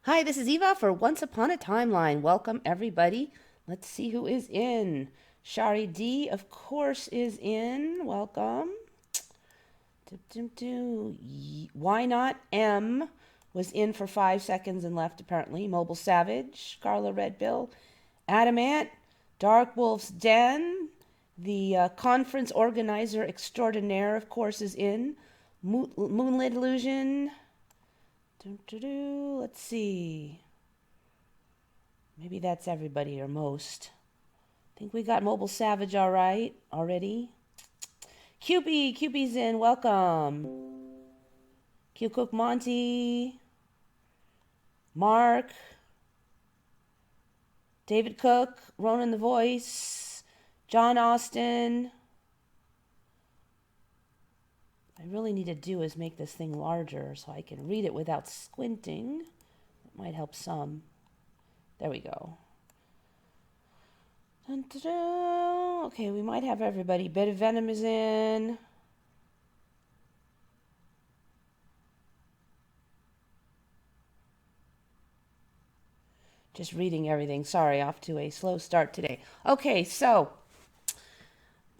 Hi, this is Eva for Once Upon a Timeline. Welcome, everybody. Let's see who is in. Shari D, of course, is in. Welcome. Why not? M was in for 5 seconds and left, apparently. Mobile Savage, Carla Redbill, Adamant, Dark Wolf's Den, the conference organizer extraordinaire, of course, is in. Moonlit Illusion. Let's see. Maybe that's everybody or most. I think we got Mobile Savage all right already. QB's in. Welcome. Q Cook Monty. Mark. David Cook. Ronan the Voice. John Austin. What I really need to do is make this thing larger so I can read it without squinting. That might help some. There we go. Dun, dun, dun. Okay, we might have everybody. Bit of Venom is in. Just reading everything. Sorry, off to a slow start today. Okay, so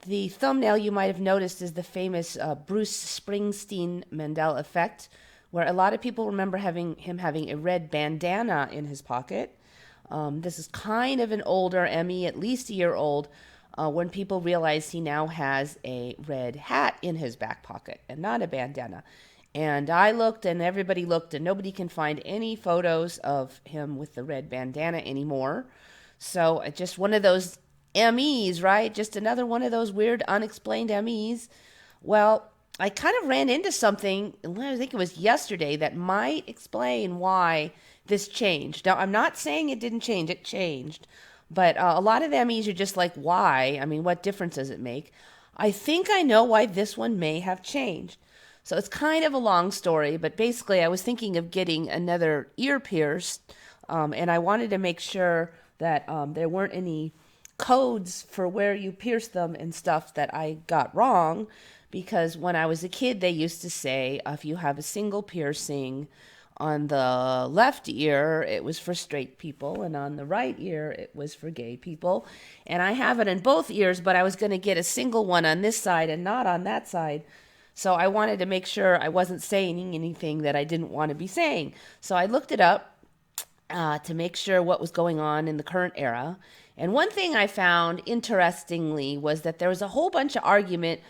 the thumbnail you might have noticed is the famous Bruce Springsteen Mandela Effect, where a lot of people remember him having a red bandana in his pocket. This is kind of an older Emmy, at least a year old, when people realize he now has a red hat in his back pocket and not a bandana. And I looked and everybody looked and nobody can find any photos of him with the red bandana anymore. So just one of those Emmys, right? Just another one of those weird unexplained Emmys. Well, I kind of ran into something, I think it was yesterday, that might explain why this changed. Now, I'm not saying it didn't change, it changed. But a lot of the Emmys are just like, why? I mean, what difference does it make? I think I know why this one may have changed. So it's kind of a long story, but basically I was thinking of getting another ear pierced, and I wanted to make sure that there weren't any codes for where you pierce them and stuff that I got wrong, because when I was a kid, they used to say if you have a single piercing on the left ear, it was for straight people, and on the right ear, it was for gay people. And I have it in both ears, but I was going to get a single one on this side and not on that side. So I wanted to make sure I wasn't saying anything that I didn't want to be saying. So I looked it up to make sure what was going on in the current era. And one thing I found interestingly was that there was a whole bunch of argument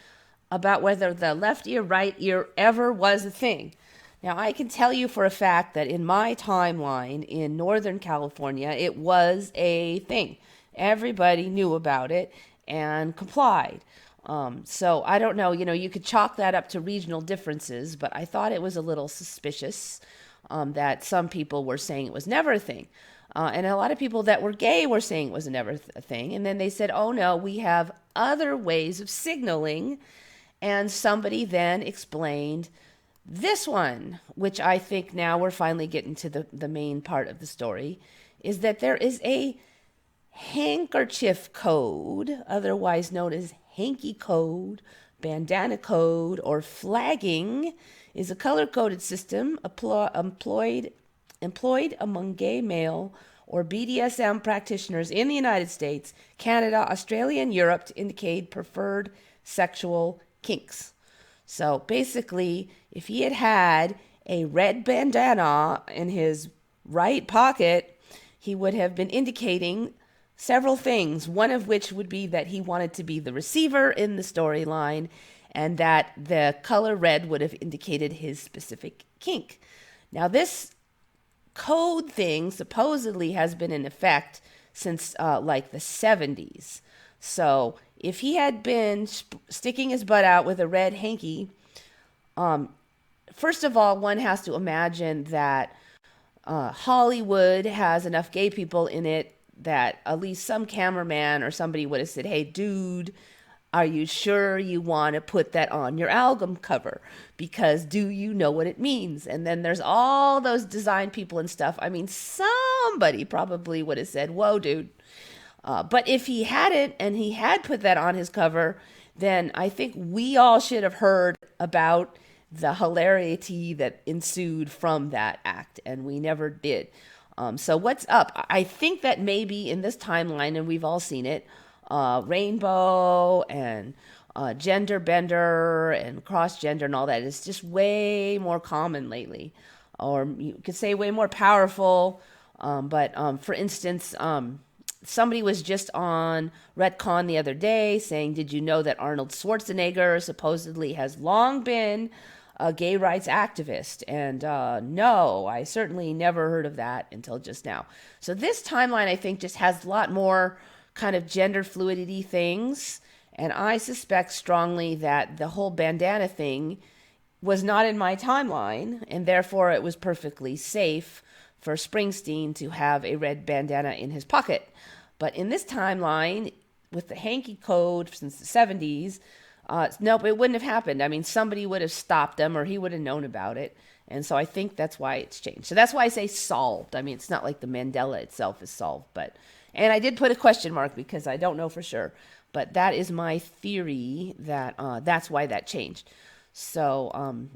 about whether the left ear, right ear ever was a thing. Now, I can tell you for a fact that in my timeline in Northern California, it was a thing. Everybody knew about it and complied. So I don't know, you could chalk that up to regional differences, but I thought it was a little suspicious that some people were saying it was never a thing. And a lot of people that were gay were saying it was never a thing. And then they said, oh no, we have other ways of signaling. And somebody then explained this one, which I think now we're finally getting to the main part of the story, is that there is a handkerchief code, otherwise known as hanky code, bandana code, or flagging, is a color-coded system employed among gay male or BDSM practitioners in the United States, Canada, Australia, and Europe to indicate preferred sexual kinks. So basically, if he had had a red bandana in his right pocket, he would have been indicating several things, one of which would be that he wanted to be the receiver in the storyline, and that the color red would have indicated his specific kink. Now, this code thing supposedly has been in effect since like the 70s. So if he had been sticking his butt out with a red hanky, first of all, one has to imagine that Hollywood has enough gay people in it that at least some cameraman or somebody would have said, hey, dude, are you sure you want to put that on your album cover? Because do you know what it means? And then there's all those design people and stuff. I mean, somebody probably would have said, whoa, dude. But if he hadn't and he had put that on his cover, then I think we all should have heard about the hilarity that ensued from that act, and we never did. So what's up? I think that maybe in this timeline, and we've all seen it, rainbow and gender bender and cross gender and all that is just way more common lately, or you could say way more powerful. But for instance, somebody was just on Retcon the other day saying, did you know that Arnold Schwarzenegger supposedly has long been a gay rights activist? And no, I certainly never heard of that until just now. So this timeline, I think, just has a lot more kind of gender fluidity things. And I suspect strongly that the whole bandana thing was not in my timeline, and therefore it was perfectly safe for Springsteen to have a red bandana in his pocket. But in this timeline, with the hanky code since the 70s, nope, it wouldn't have happened. I mean, somebody would have stopped him, or he would have known about it. And so I think that's why it's changed. So that's why I say solved. I mean, it's not like the Mandela itself is solved, but, and I did put a question mark because I don't know for sure. But that is my theory that that's why that changed. So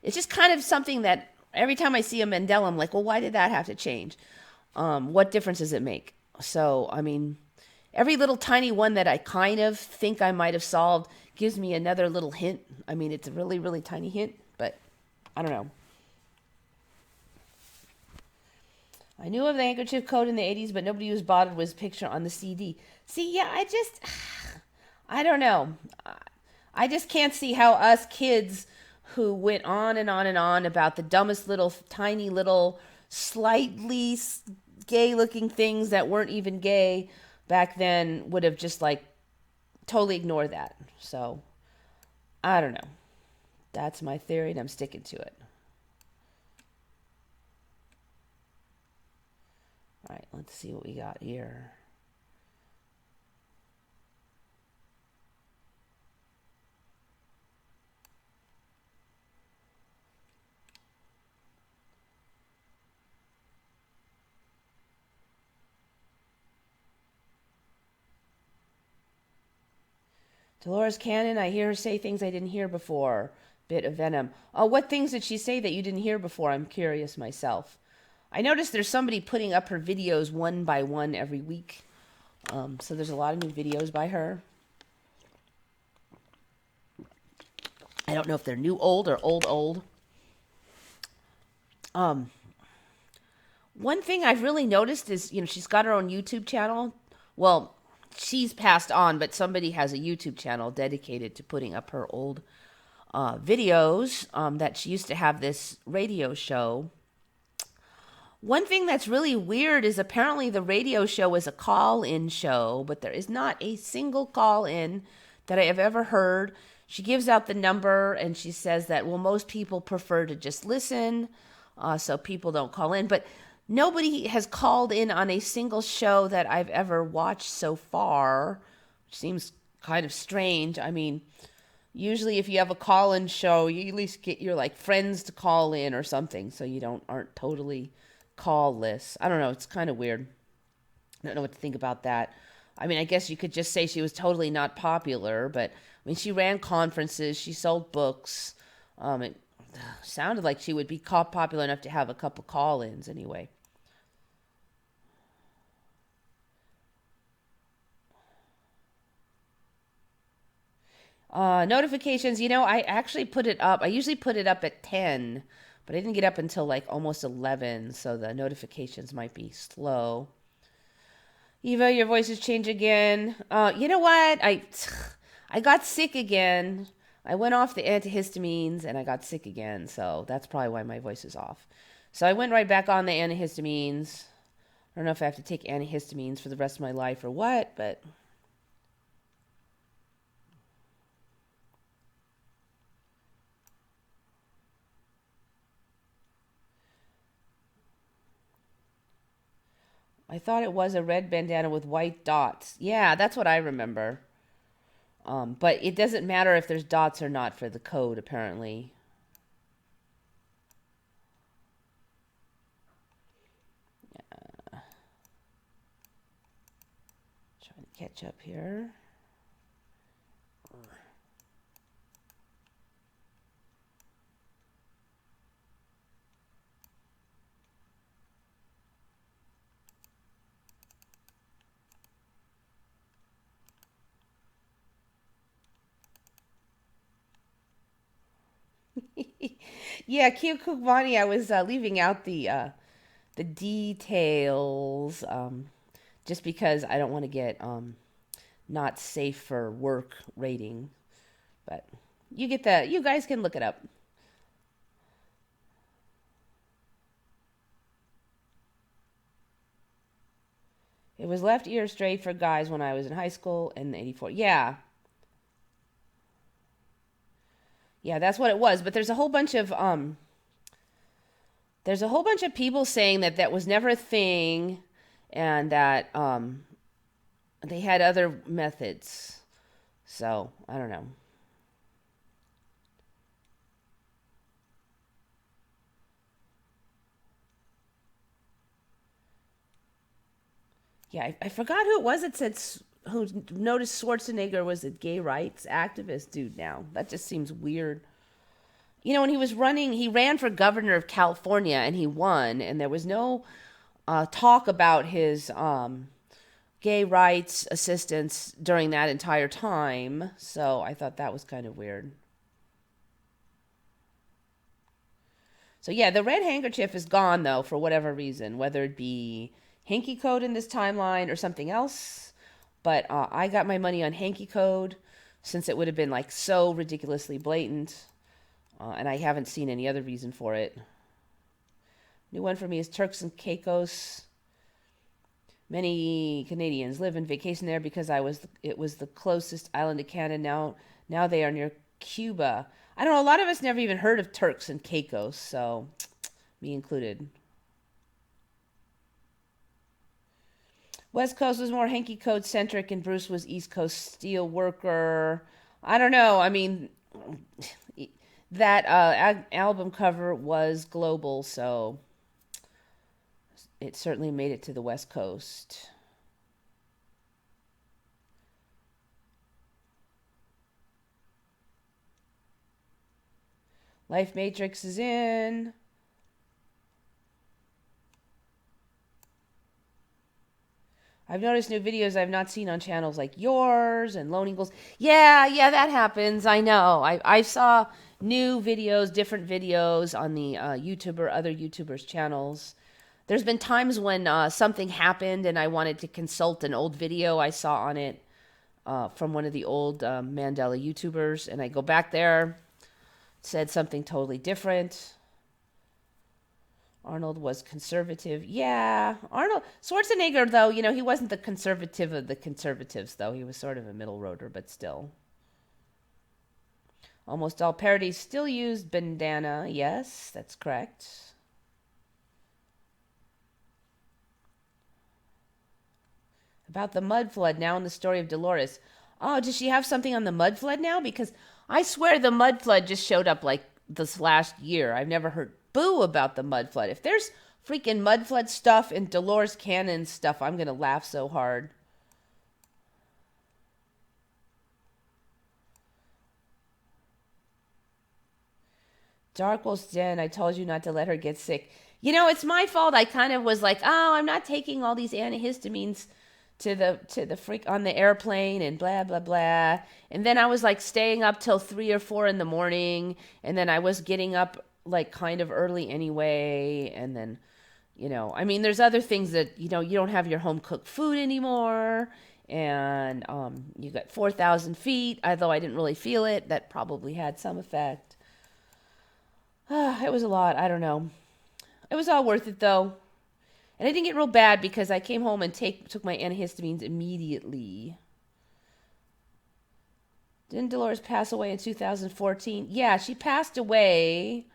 it's just kind of something that every time I see a Mandela, I'm like, well, why did that have to change? What difference does it make? So, I mean, every little tiny one that I kind of think I might have solved gives me another little hint. I mean, it's a really, really tiny hint, but I don't know. I knew of the handkerchief code in the 80s, but nobody was bothered with his picture on the CD. See, yeah, I don't know. I just can't see how us kids who went on and on and on about the dumbest little, tiny little, slightly gay-looking things that weren't even gay back then would have just, like, totally ignored that. So, I don't know. That's my theory, and I'm sticking to it. All right, let's see what we got here. Dolores Cannon, I hear her say things I didn't hear before. Bit of venom. Oh, what things did she say that you didn't hear before? I'm curious myself. I noticed there's somebody putting up her videos one by one every week. So there's a lot of new videos by her. I don't know if they're new old or old. One thing I've really noticed is, she's got her own YouTube channel. Well, she's passed on, but somebody has a YouTube channel dedicated to putting up her old videos that she used to have this radio show. One thing that's really weird is apparently the radio show is a call-in show, but there is not a single call-in that I have ever heard. She gives out the number and she says that, well, most people prefer to just listen, so people don't call in. But nobody has called in on a single show that I've ever watched so far, which seems kind of strange. I mean, usually if you have a call-in show, you at least get your friends to call in or something, so you aren't totally call-less. I don't know. It's kind of weird. I don't know what to think about that. I mean, I guess you could just say she was totally not popular, but I mean, she ran conferences, she sold books. It sounded like she would be popular enough to have a couple call-ins anyway. Notifications, I actually put it up. I usually put it up at 10, but I didn't get up until almost 11, so the notifications might be slow. Eva, your voice has changed again. You know what? I got sick again. I went off the antihistamines and I got sick again, so that's probably why my voice is off. So I went right back on the antihistamines. I don't know if I have to take antihistamines for the rest of my life or what, but I thought it was a red bandana with white dots. Yeah, that's what I remember. But it doesn't matter if there's dots or not for the code, apparently. Trying to catch up here. Yeah, Kyokubani, I was leaving out the details just because I don't want to get not safe for work rating. But you get the you guys can look it up. It was left ear straight for guys when I was in high school in '84. Yeah. Yeah, that's what it was, but there's a whole bunch of people saying that that was never a thing and that they had other methods. So, I don't know. Yeah, I forgot who it was that said who noticed Schwarzenegger was a gay rights activist dude now. That just seems weird. You know, when he was running, he ran for governor of California and he won, and there was no talk about his gay rights assistance during that entire time. So I thought that was kind of weird. So yeah, the red handkerchief is gone though for whatever reason, whether it be hanky code in this timeline or something else. But I got my money on hanky code since it would have been like so ridiculously blatant, and I haven't seen any other reason for it. New one for me is Turks and Caicos. Many Canadians live and vacation there because it was the closest island to Canada. Now they are near Cuba. I don't know. A lot of us never even heard of Turks and Caicos, so me included. West Coast was more hanky code centric, and Bruce was East Coast steel worker. I don't know. I mean, that album cover was global, so it certainly made it to the West Coast. Life Matrix is in. I've noticed new videos I've not seen on channels like yours and Lone Eagles. Yeah, that happens. I know. I saw new videos, different videos on the YouTuber, other YouTubers' channels. There's been times when something happened and I wanted to consult an old video I saw on it from one of the old Mandela YouTubers, and I go back there, said something totally different. Arnold was conservative. Yeah, Arnold Schwarzenegger, though, you know, he wasn't the conservative of the conservatives, though. He was sort of a middle roader, but still. Almost all parodies still use bandana. Yes, that's correct. About the mud flood now in the story of Dolores. Oh, does she have something on the mud flood now? Because I swear the mud flood just showed up like this last year. I've never heard boo about the mud flood. If there's freaking mud flood stuff and Dolores Cannon stuff, I'm going to laugh so hard. Darkwolf's Den, I told you not to let her get sick. You know, it's my fault. I kind of was like, oh, I'm not taking all these antihistamines to the freak on the airplane and blah blah blah. And then I was like staying up till 3 or 4 in the morning, and then I was getting up like kind of early anyway, and then I mean, there's other things that you don't have your home cooked food anymore, and you got 4,000 feet. Although I didn't really feel it, that probably had some effect. It was a lot. I don't know. It was all worth it though. And I didn't get real bad because I came home and took my antihistamines immediately. Didn't Dolores pass away in 2014? Yeah, she passed away.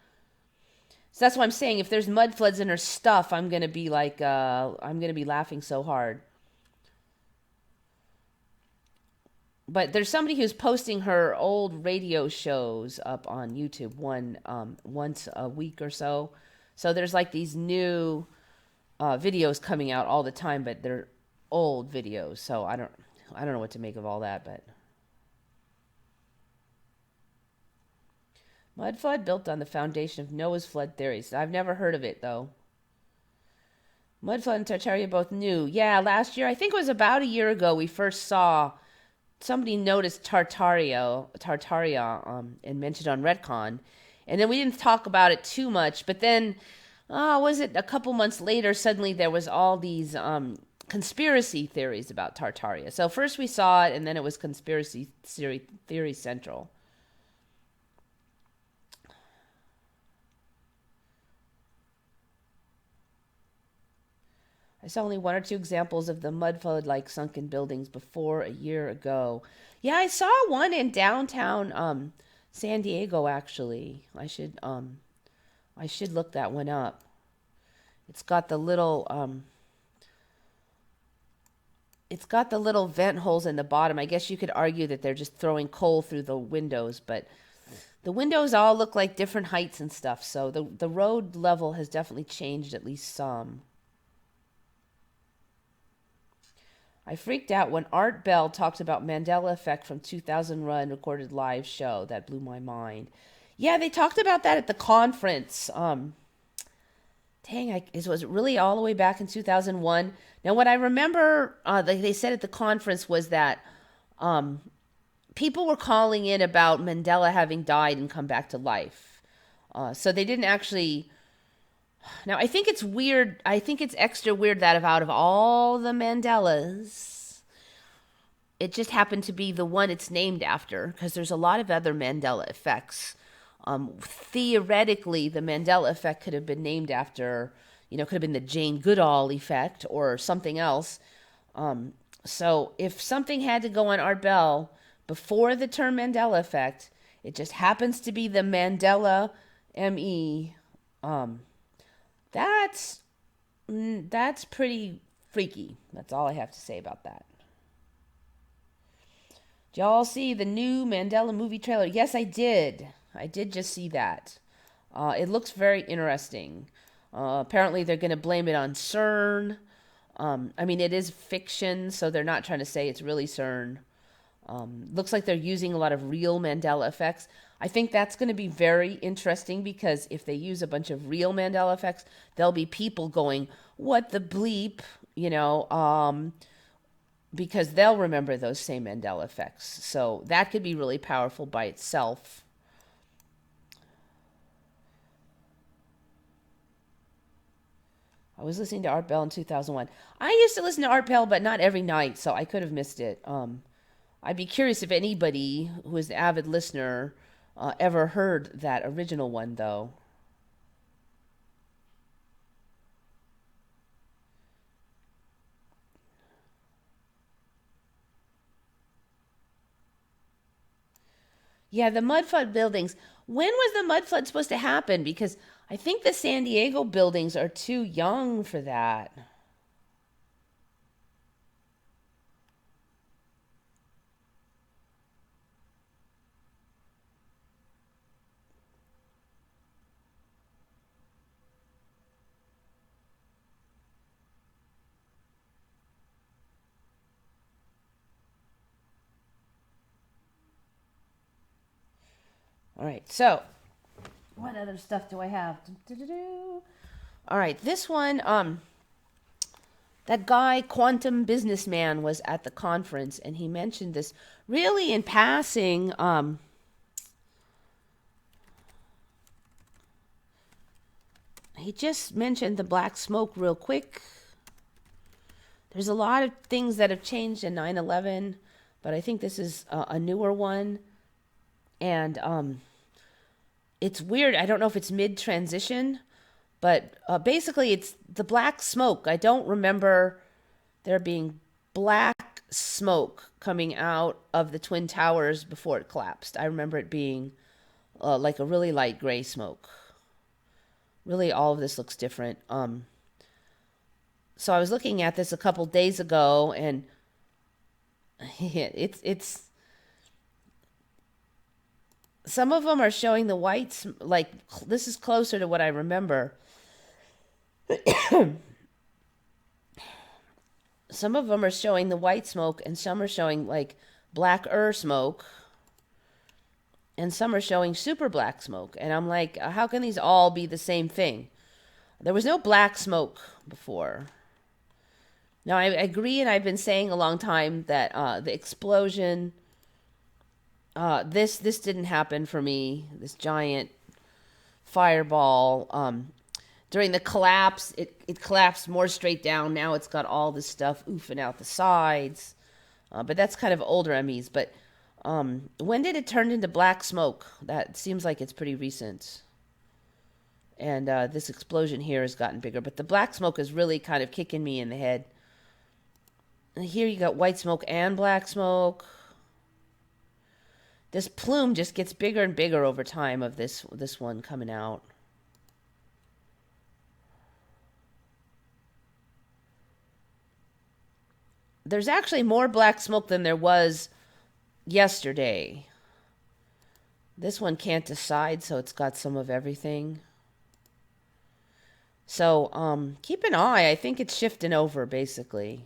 So that's what I'm saying. If there's mud floods in her stuff, I'm gonna be like, I'm gonna be laughing so hard. But there's somebody who's posting her old radio shows up on YouTube once a week or so. So there's like these new videos coming out all the time, but they're old videos. So I don't know what to make of all that. But mud flood built on the foundation of Noah's flood theories. I've never heard of it though. Mud flood and Tartaria both new. Yeah, last year, I think it was about a year ago, we first saw somebody noticed Tartaria and mentioned on Redcon. And then we didn't talk about it too much. But then, was it a couple months later, suddenly there was all these conspiracy theories about Tartaria. So first we saw it, and then it was conspiracy theory central. I saw only one or two examples of the mud flood-like sunken buildings before a year ago. Yeah, I saw one in downtown San Diego, actually. I should look that one up. It's got the little vent holes in the bottom. I guess you could argue that they're just throwing coal through the windows, but the windows all look like different heights and stuff. So the road level has definitely changed at least some. I freaked out when Art Bell talked about Mandela Effect from 2001 recorded live show. That blew my mind. Yeah, they talked about that at the conference. Was it really all the way back in 2001? Now, what I remember they said at the conference was that people were calling in about Mandela having died and come back to life. So they didn't actually... Now, I think it's weird. I think it's extra weird that out of all the Mandelas, it just happened to be the one it's named after, because there's a lot of other Mandela effects. Theoretically, the Mandela effect could have been named after, could have been the Jane Goodall effect or something else. So if something had to go on Art Bell before the term Mandela effect, it just happens to be the Mandela ME. That's pretty freaky. That's all I have to say about that. Did y'all see the new Mandela movie trailer? Yes, I did. I did just see that. It looks very interesting. Apparently they're going to blame it on CERN. It is fiction, so they're not trying to say it's really CERN. Looks like they're using a lot of real Mandela effects. I think that's going to be very interesting, because if they use a bunch of real Mandela effects, there'll be people going, what the bleep, because they'll remember those same Mandela effects. So that could be really powerful by itself. I was listening to Art Bell in 2001. I used to listen to Art Bell, but not every night, so I could have missed it. I'd be curious if anybody who is an avid listener ever heard that original one, though. Yeah, the mud flood buildings. When was the mud flood supposed to happen? Because I think the San Diego buildings are too young for that. All right, so what other stuff do I have? All right, this one, that guy, Quantum Businessman, was at the conference, and he mentioned this really in passing. He just mentioned the black smoke real quick. There's a lot of things that have changed in 9/11, but I think this is a newer one. And it's weird. I don't know if it's mid-transition, but basically it's the black smoke. I don't remember there being black smoke coming out of the Twin Towers before it collapsed. I remember it being like a really light gray smoke. Really, all of this looks different. So I was looking at this a couple days ago, and it's some of them are showing the whites, like this is closer to what I remember. Some of them are showing the white smoke, and some are showing like black smoke, and some are showing super black smoke. And I'm like, how can these all be the same thing? There was no black smoke before. Now, I agree, and I've been saying a long time that the explosion, this didn't happen for me. This giant fireball. During the collapse, it collapsed more straight down. Now it's got all this stuff oofing out the sides. But that's kind of older MEs. But when did it turn into black smoke? That seems like it's pretty recent. And this explosion here has gotten bigger. But the black smoke is really kind of kicking me in the head. And here you got white smoke and black smoke. This plume just gets bigger and bigger over time of this one coming out. There's actually more black smoke than there was yesterday. This one can't decide, so it's got some of everything. So, keep an eye. I think it's shifting over, basically.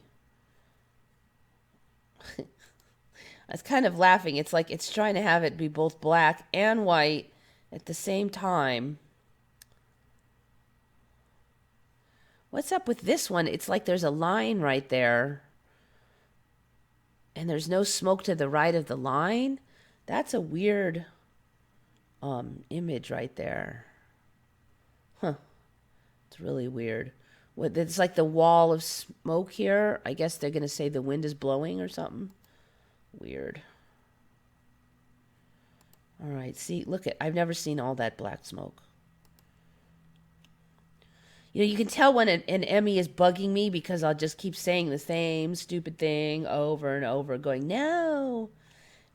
I was kind of laughing. It's like it's trying to have it be both black and white at the same time. What's up with this one? It's like there's a line right there. And there's no smoke to the right of the line. That's a weird image right there. Huh. It's really weird. It's like the wall of smoke here. I guess they're going to say the wind is blowing or something. Weird. All right, see, look at, I've never seen all that black smoke. You know, you can tell when an Emmy is bugging me because I'll just keep saying the same stupid thing over and over, going, no,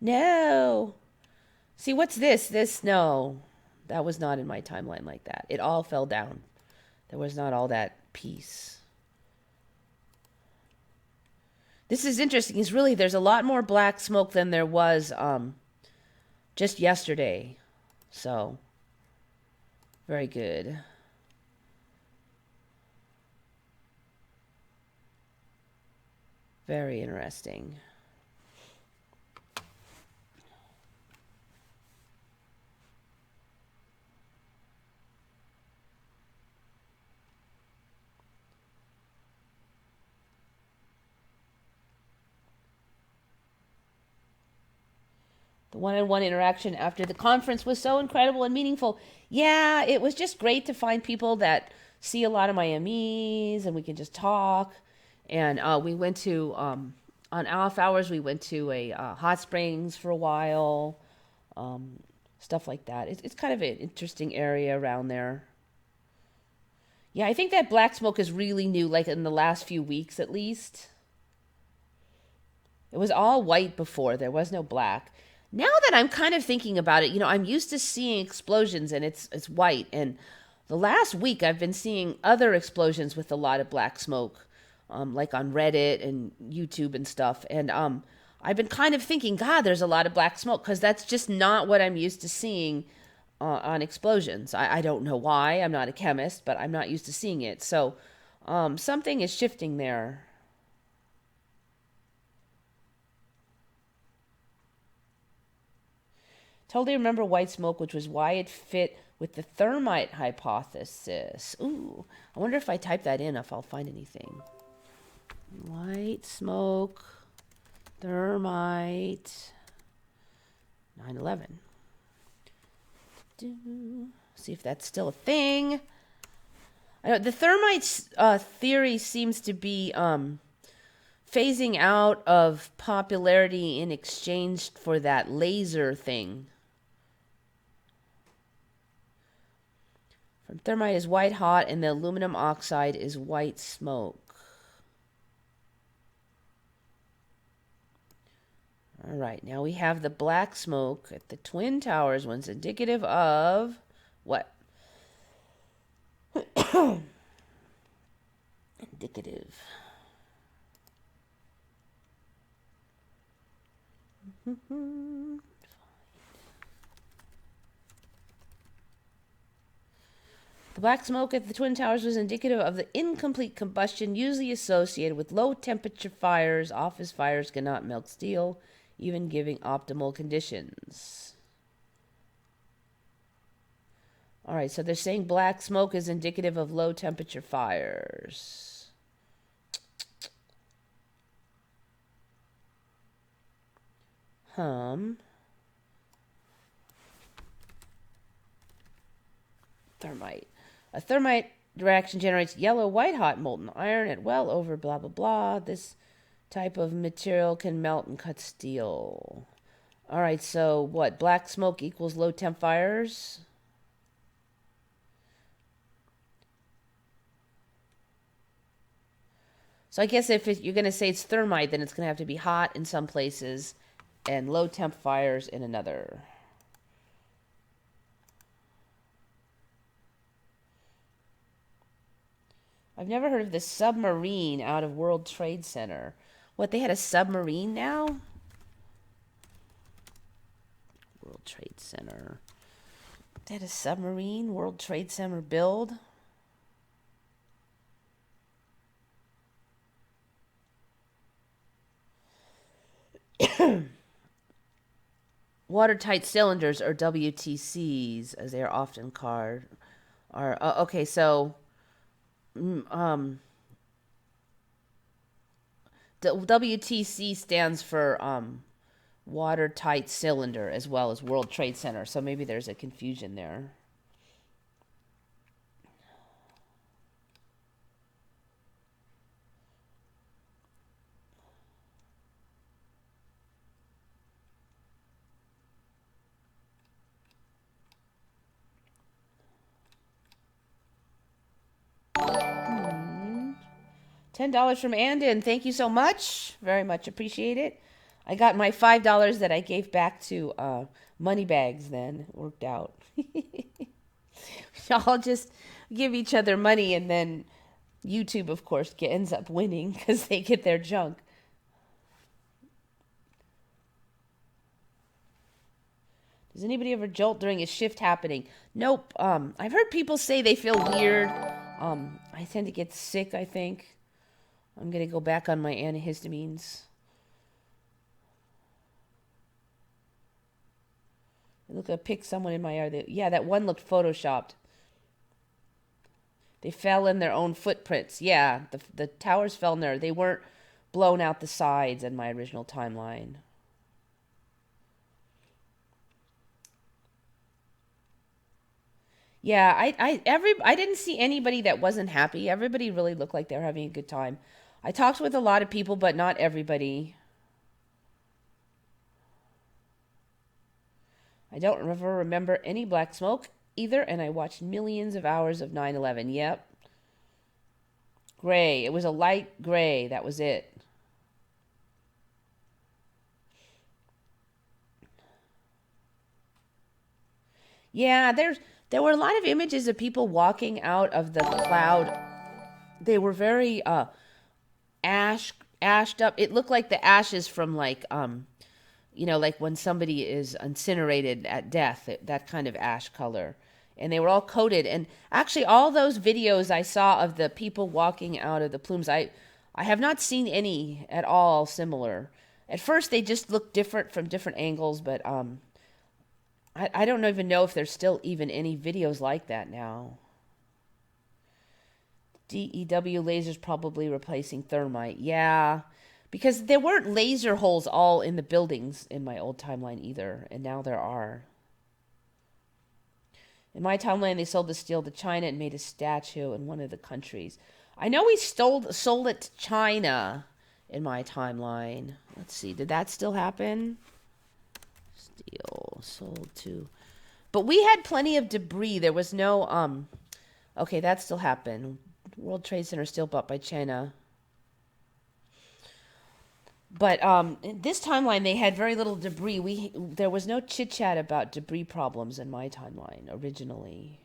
no. See, what's this? No, that was not in my timeline like that. It all fell down. There was not all that peace. This is interesting. It's really, there's a lot more black smoke than there was just yesterday. So, very good. Very interesting. The one-on-one interaction after the conference was so incredible and meaningful. Yeah, it was just great to find people that see a lot of my MEs and we can just talk. And we went to, on off hours, we went to a hot springs for a while, stuff like that. It's kind of an interesting area around there. Yeah, I think that black smoke is really new, like in the last few weeks at least. It was all white before. There was no black. Now that I'm kind of thinking about it, you know, I'm used to seeing explosions and it's white. And the last week I've been seeing other explosions with a lot of black smoke. Like on Reddit and YouTube and stuff. And I've been kind of thinking, God, there's a lot of black smoke, because that's just not what I'm used to seeing on explosions. I don't know why. I'm not a chemist, but I'm not used to seeing it. So something is shifting there. Totally remember white smoke, which was why it fit with the thermite hypothesis. Ooh, I wonder if I type that in, if I'll find anything. White smoke, thermite, 9/11. See if that's still a thing. I know the thermite theory seems to be phasing out of popularity in exchange for that laser thing. From thermite is white hot, and the aluminum oxide is white smoke. All right, now we have the black smoke at the Twin Towers. One's indicative of what? Indicative. The black smoke at the Twin Towers was indicative of the incomplete combustion usually associated with low temperature fires. Office fires cannot melt steel, even giving optimal conditions. All right, so they're saying black smoke is indicative of low temperature fires. Thermite. A thermite reaction generates yellow, white hot molten iron at well over blah, blah, blah. This type of material can melt and cut steel. All right, so what? Black smoke equals low temp fires? So I guess if you're going to say it's thermite, then it's going to have to be hot in some places and low temp fires in another. I've never heard of this submarine out of World Trade Center. What, they had a submarine now? World Trade Center. They had a submarine? World Trade Center build? Watertight cylinders, or WTCs, as they are often called, are okay. So, the WTC stands for watertight cylinder, as well as World Trade Center. So maybe there's a confusion there. $10 from Andon. Thank you so much. Very much appreciate it. I got my $5 that I gave back to money bags then. It worked out. Y'all just give each other money, and then YouTube, of course, ends up winning because they get their junk. Does anybody ever jolt during a shift happening? Nope. I've heard people say they feel weird. I tend to get sick, I think. I'm going to go back on my antihistamines. Look, I picked someone in my area. Yeah, that one looked photoshopped. They fell in their own footprints. Yeah, the towers fell in there. They weren't blown out the sides in my original timeline. Yeah, I didn't see anybody that wasn't happy. Everybody really looked like they were having a good time. I talked with a lot of people, but not everybody. I don't remember any black smoke either, and I watched millions of hours of 9/11. Yep. Gray. It was a light gray. That was it. Yeah, there were a lot of images of people walking out of the cloud. They were very ashed up. It looked like the ashes from like like when somebody is incinerated at death, that kind of ash color. And they were all coated. And actually, all those videos I saw of the people walking out of the plumes, I have not seen any at all similar. At first, they just looked different from different angles, but I don't even know if there's still even any videos like that now. DEW lasers probably replacing thermite. Yeah, because there weren't laser holes all in the buildings in my old timeline either, and now there are. In my timeline, they sold the steel to China and made a statue in one of the countries. I know we sold it to China in my timeline. Let's see, did that still happen? Steel sold to... But we had plenty of debris. There was no... Okay, that still happened. World Trade Center still bought by China. But in this timeline, they had very little debris. There was no chit-chat about debris problems in my timeline originally.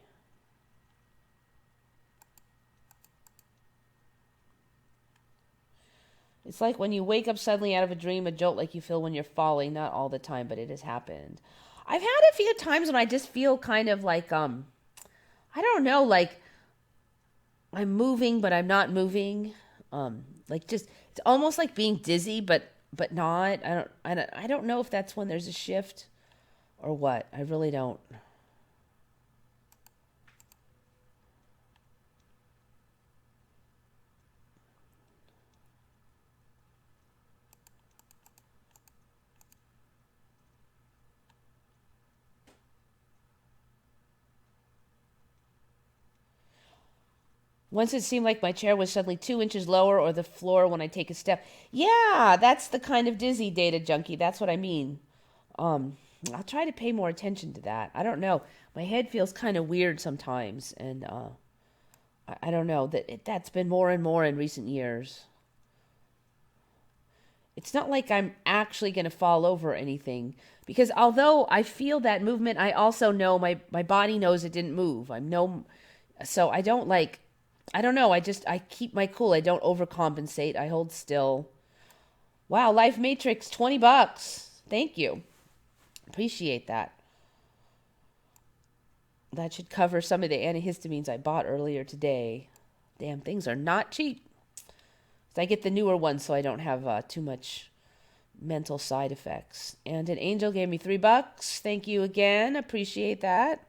It's like when you wake up suddenly out of a dream, a jolt like you feel when you're falling. Not all the time, but it has happened. I've had a few times when I just feel kind of like, I don't know, like I'm moving, but I'm not moving. Like just, it's almost like being dizzy, but not. I don't know if that's when there's a shift or what. I really don't. Once it seemed like my chair was suddenly 2 inches lower or the floor when I take a step. Yeah, that's the kind of dizzy data junkie. That's what I mean. Um, I'll try to pay more attention to that. I don't know. My head feels kind of weird sometimes, and I don't know that's been more and more in recent years. It's not like I'm actually going to fall over or anything because although I feel that movement, I also know my body knows it didn't move. So I don't like, I don't know. I keep my cool. I don't overcompensate. I hold still. Wow, Life Matrix, $20. Thank you. Appreciate that. That should cover some of the antihistamines I bought earlier today. Damn, things are not cheap. So I get the newer ones so I don't have too much mental side effects. And an angel gave me $3. Thank you again. Appreciate that.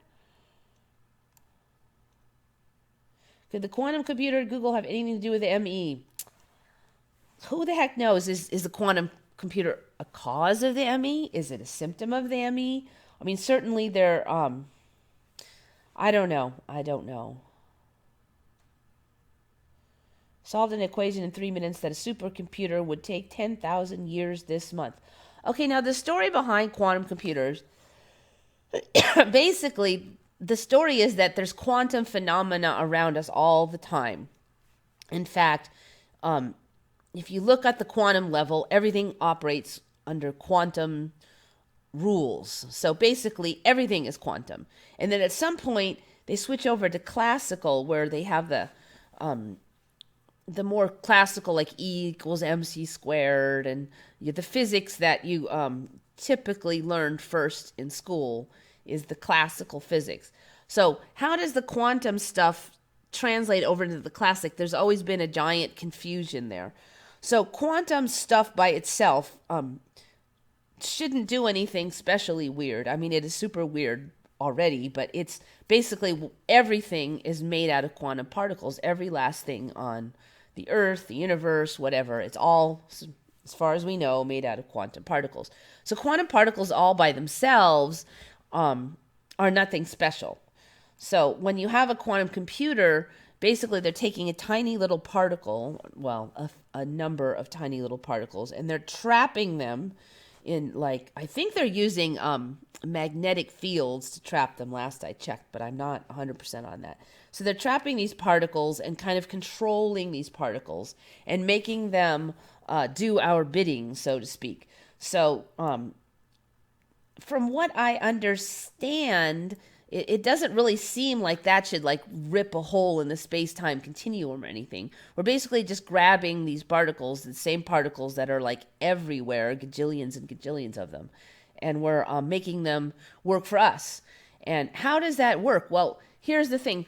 Could the quantum computer at Google have anything to do with the ME? Who the heck knows? Is the quantum computer a cause of the ME? Is it a symptom of the ME? I mean, certainly they're, I don't know. Solved an equation in 3 minutes that a supercomputer would take 10,000 years this month. Okay, now the story behind quantum computers, basically, the story is that there's quantum phenomena around us all the time. In fact, if you look at the quantum level, everything operates under quantum rules. So basically, everything is quantum. And then at some point, they switch over to classical, where they have the more classical, like E equals mc squared, and the physics that you typically learned first in school is the classical physics. So how does the quantum stuff translate over into the classic? There's always been a giant confusion there. So quantum stuff by itself shouldn't do anything specially weird. I mean, it is super weird already, but it's basically everything is made out of quantum particles. Every last thing on the Earth, the universe, whatever, it's all, as far as we know, made out of quantum particles. So quantum particles all by themselves are nothing special. So when you have a quantum computer, basically they're taking a tiny little particle, well, a number of tiny little particles, and they're trapping them in, like, I think they're using magnetic fields to trap them last I checked, but I'm not 100% on that. So they're trapping these particles and kind of controlling these particles and making them do our bidding, so to speak. So from what I understand, it doesn't really seem like that should like rip a hole in the space-time continuum or anything. We're basically just grabbing these particles, the same particles that are like everywhere, gajillions and gajillions of them, and we're making them work for us. And how does that work? Well, here's the thing.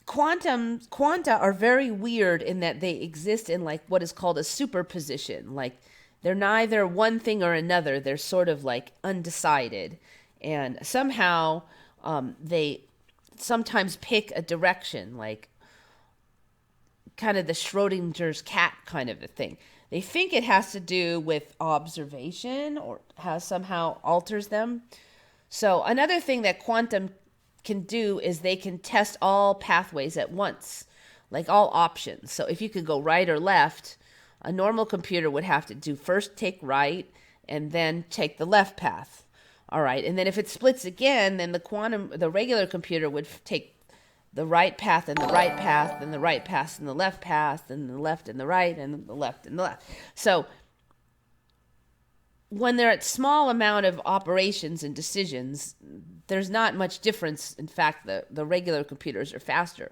Quanta are very weird in that they exist in like what is called a superposition. Like they're neither one thing or another. They're sort of like undecided. And somehow they sometimes pick a direction, like kind of the Schrodinger's cat kind of a thing. They think it has to do with observation or has somehow alters them. So another thing that quantum can do is they can test all pathways at once, like all options. So if you could go right or left, a normal computer would have to do first take right and then take the left path. All right, and then if it splits again, then the regular computer would take the right path and the right path and the right path and the left path and the left and the right and the left and the left. So when they're at small amount of operations and decisions, there's not much difference. In fact, the regular computers are faster.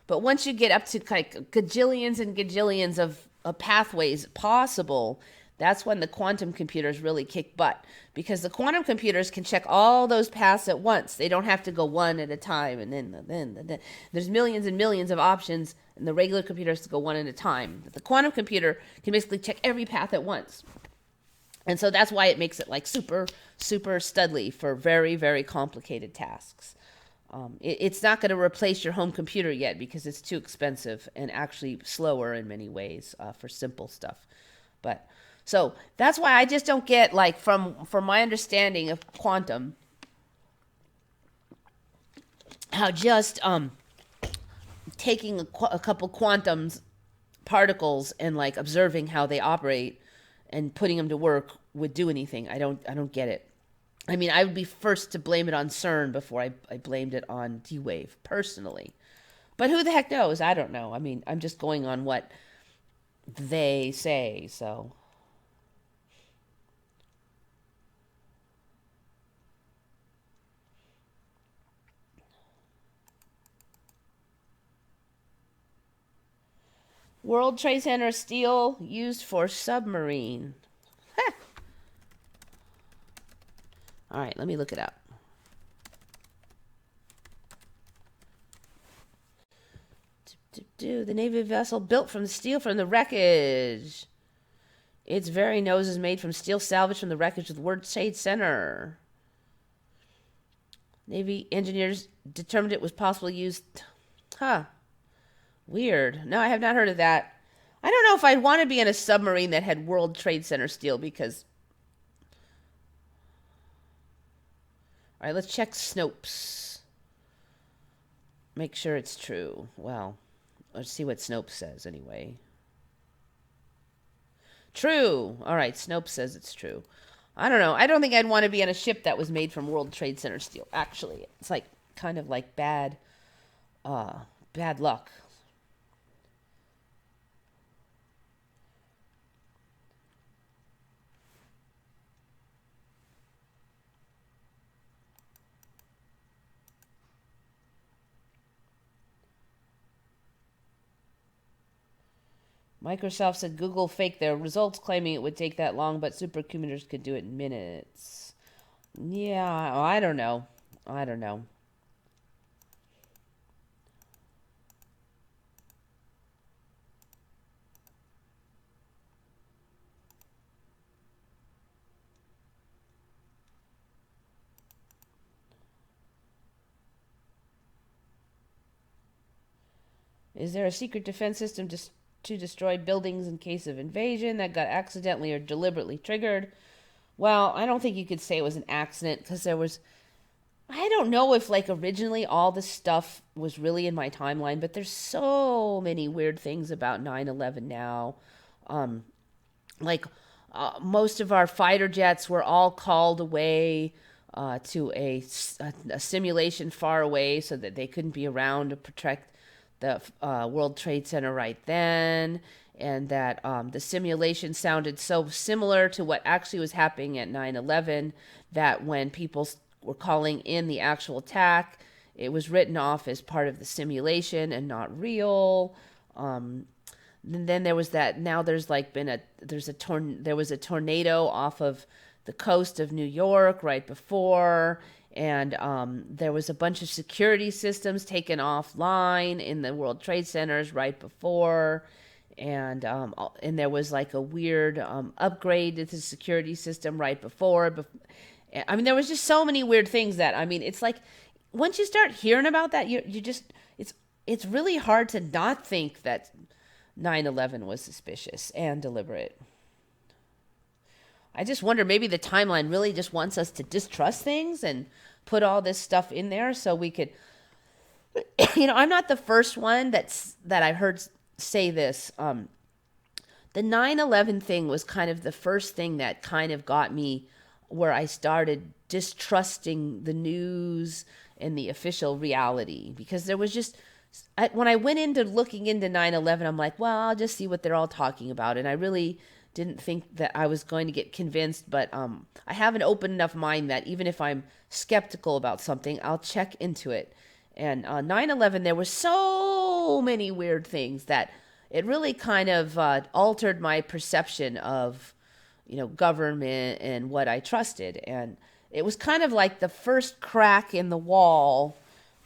But once you get up to like gajillions and gajillions of pathways possible, that's when the quantum computers really kick butt, because the quantum computers can check all those paths at once. They don't have to go one at a time, and then there's millions and millions of options, and the regular computer has to go one at a time. But the quantum computer can basically check every path at once. And so that's why it makes it like super, super studly for very, very complicated tasks. It's not going to replace your home computer yet because it's too expensive and actually slower in many ways for simple stuff. But so that's why I just don't get, like, from my understanding of quantum, how just taking a couple quantums particles and like observing how they operate and putting them to work would do anything. I don't get it. I mean, I would be first to blame it on CERN before I blamed it on D-Wave personally. But who the heck knows? I don't know. I mean, I'm just going on what they say, so. World Trade Center steel used for submarine. All right, let me look it up. The Navy vessel built from the steel from the wreckage. Its very nose is made from steel salvaged from the wreckage of the World Trade Center. Navy engineers determined it was possible to use. Weird. No, I have not heard of that. I don't know if I'd want to be in a submarine that had World Trade Center steel because. All right, let's check Snopes. Make sure it's true. Well, let's see what Snopes says anyway. True. All right, Snopes says it's true. I don't know. I don't think I'd want to be on a ship that was made from World Trade Center steel. Actually, it's like kind of like bad luck. Microsoft said Google faked their results, claiming it would take that long, but supercomputers could do it in minutes. Yeah, I don't know. I don't know. Is there a secret defense system to destroy buildings in case of invasion that got accidentally or deliberately triggered? Well, I don't think you could say it was an accident because there was. I don't know if like originally all this stuff was really in my timeline, but there's so many weird things about 9/11 now. Um, like most of our fighter jets were all called away to a simulation far away so that they couldn't be around to protect the World Trade Center right then, and that the simulation sounded so similar to what actually was happening at 9/11 that when people were calling in the actual attack, it was written off as part of the simulation and not real. And then there was that. Now there's like been there was a tornado off of the coast of New York right before, and there was a bunch of security systems taken offline in the World Trade Centers right before, and there was like a weird upgrade to the security system right before. I mean, there was just so many weird things that I mean, it's like once you start hearing about that, you just it's really hard to not think that 9/11 was suspicious and deliberate. I just wonder maybe the timeline really just wants us to distrust things and put all this stuff in there so we could I'm not the first one that I've heard say this. The 9/11 thing was kind of the first thing that kind of got me where I started distrusting the news and the official reality because there was just when I went into looking into 9/11, I'm like, well, I'll just see what they're all talking about. And I really didn't think that I was going to get convinced, but I have an open enough mind that even if I'm skeptical about something, I'll check into it. And 9/11, there were so many weird things that it really kind of altered my perception of, government and what I trusted. And it was kind of like the first crack in the wall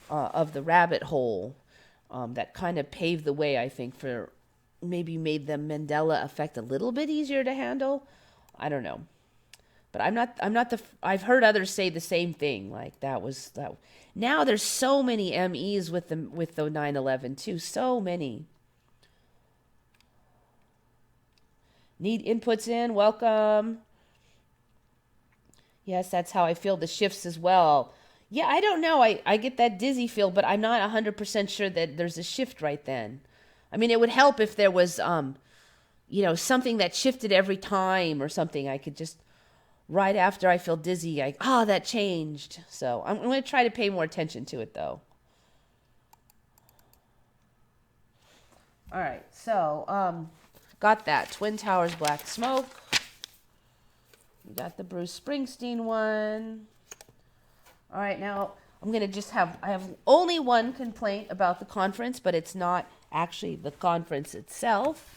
of the rabbit hole that kind of paved the way, I think, for maybe made the Mandela effect a little bit easier to handle. I don't know. But I've heard others say the same thing. Like that was that. Now there's so many MEs with the 9/11 too. So many. Need inputs in. Welcome. Yes, that's how I feel the shifts as well. Yeah, I don't know. I get that dizzy feel, but I'm not 100% sure that there's a shift right then. I mean, it would help if there was, something that shifted every time or something. I could just, right after I feel dizzy, that changed. So I'm going to try to pay more attention to it, though. All right, so got that. Twin Towers Black Smoke. We got the Bruce Springsteen one. All right, now I'm going to I have only one complaint about the conference, but it's not actually the conference itself.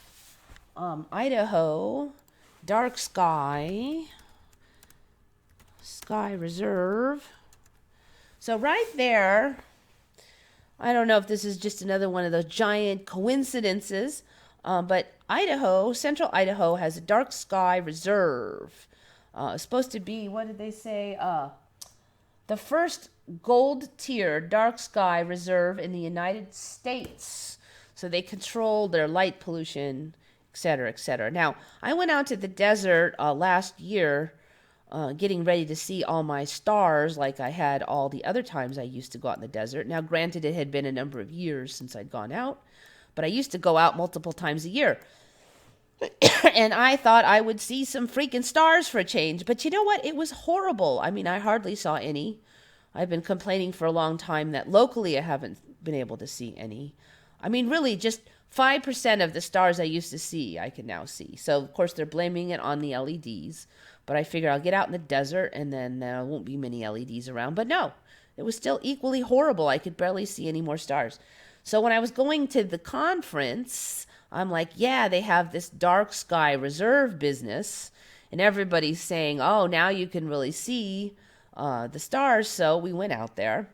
Idaho, Dark Sky, Sky Reserve. So right there, I don't know if this is just another one of those giant coincidences, but Central Idaho has a Dark Sky Reserve. It's supposed to be, what did they say? The first gold tier dark sky reserve in the United States. So they control their light pollution, et cetera, et cetera. Now, I went out to the desert last year getting ready to see all my stars like I had all the other times I used to go out in the desert. Now, granted, it had been a number of years since I'd gone out, but I used to go out multiple times a year. And I thought I would see some freaking stars for a change. But you know what? It was horrible. I mean, I hardly saw any. I've been complaining for a long time that locally I haven't been able to see any. I mean, really, just 5% of the stars I used to see, I can now see. So, of course, they're blaming it on the LEDs. But I figure I'll get out in the desert and then there won't be many LEDs around. But no, it was still equally horrible. I could barely see any more stars. So when I was going to the conference, I'm like, yeah, they have this dark sky reserve business. And everybody's saying, oh, now you can really see the stars. So we went out there.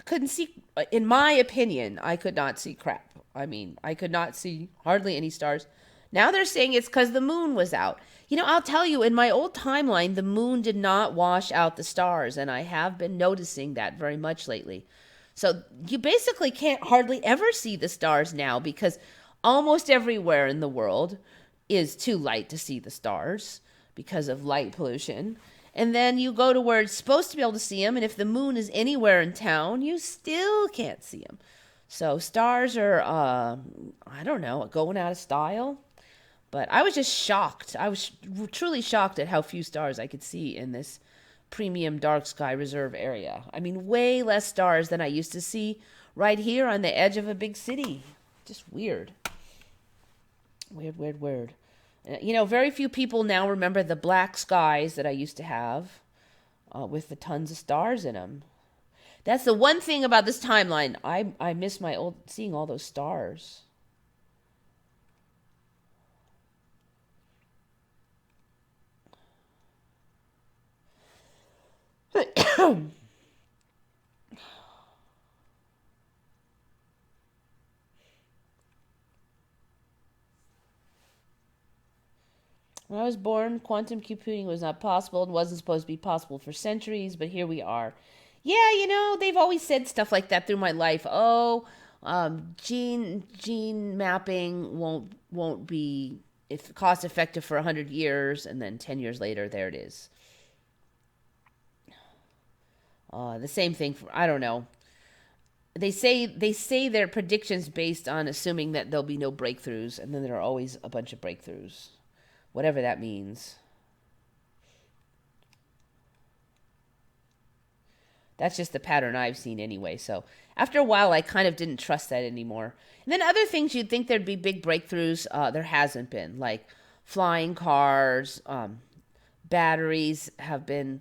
Couldn't see, in my opinion, I could not see crap. I mean, I could not see hardly any stars. Now they're saying it's because the moon was out. You know, I'll tell you, in my old timeline, the moon did not wash out the stars. And I have been noticing that very much lately. So you basically can't hardly ever see the stars now because almost everywhere in the world is too light to see the stars because of light pollution. And then you go to where it's supposed to be able to see them, and if the moon is anywhere in town, you still can't see them. So stars are, I don't know, going out of style. But I was just shocked. I was truly shocked at how few stars I could see in this premium dark sky reserve area. I mean, way less stars than I used to see right here on the edge of a big city. Just weird. Weird. You know, very few people now remember the black skies that I used to have with the tons of stars in them. That's the one thing about this timeline. I miss my old seeing all those stars. When I was born, quantum computing was not possible and wasn't supposed to be possible for centuries, but here we are. Yeah, you know, they've always said stuff like that through my life. Oh, gene mapping won't be if cost effective for 100 years, and then 10 years later, there it is. The same thing for, I don't know. They say their predictions based on assuming that there'll be no breakthroughs, and then there are always a bunch of breakthroughs, whatever that means. That's just the pattern I've seen anyway. So after a while, I kind of didn't trust that anymore. And then other things you'd think there'd be big breakthroughs, there hasn't been, like flying cars, batteries have been.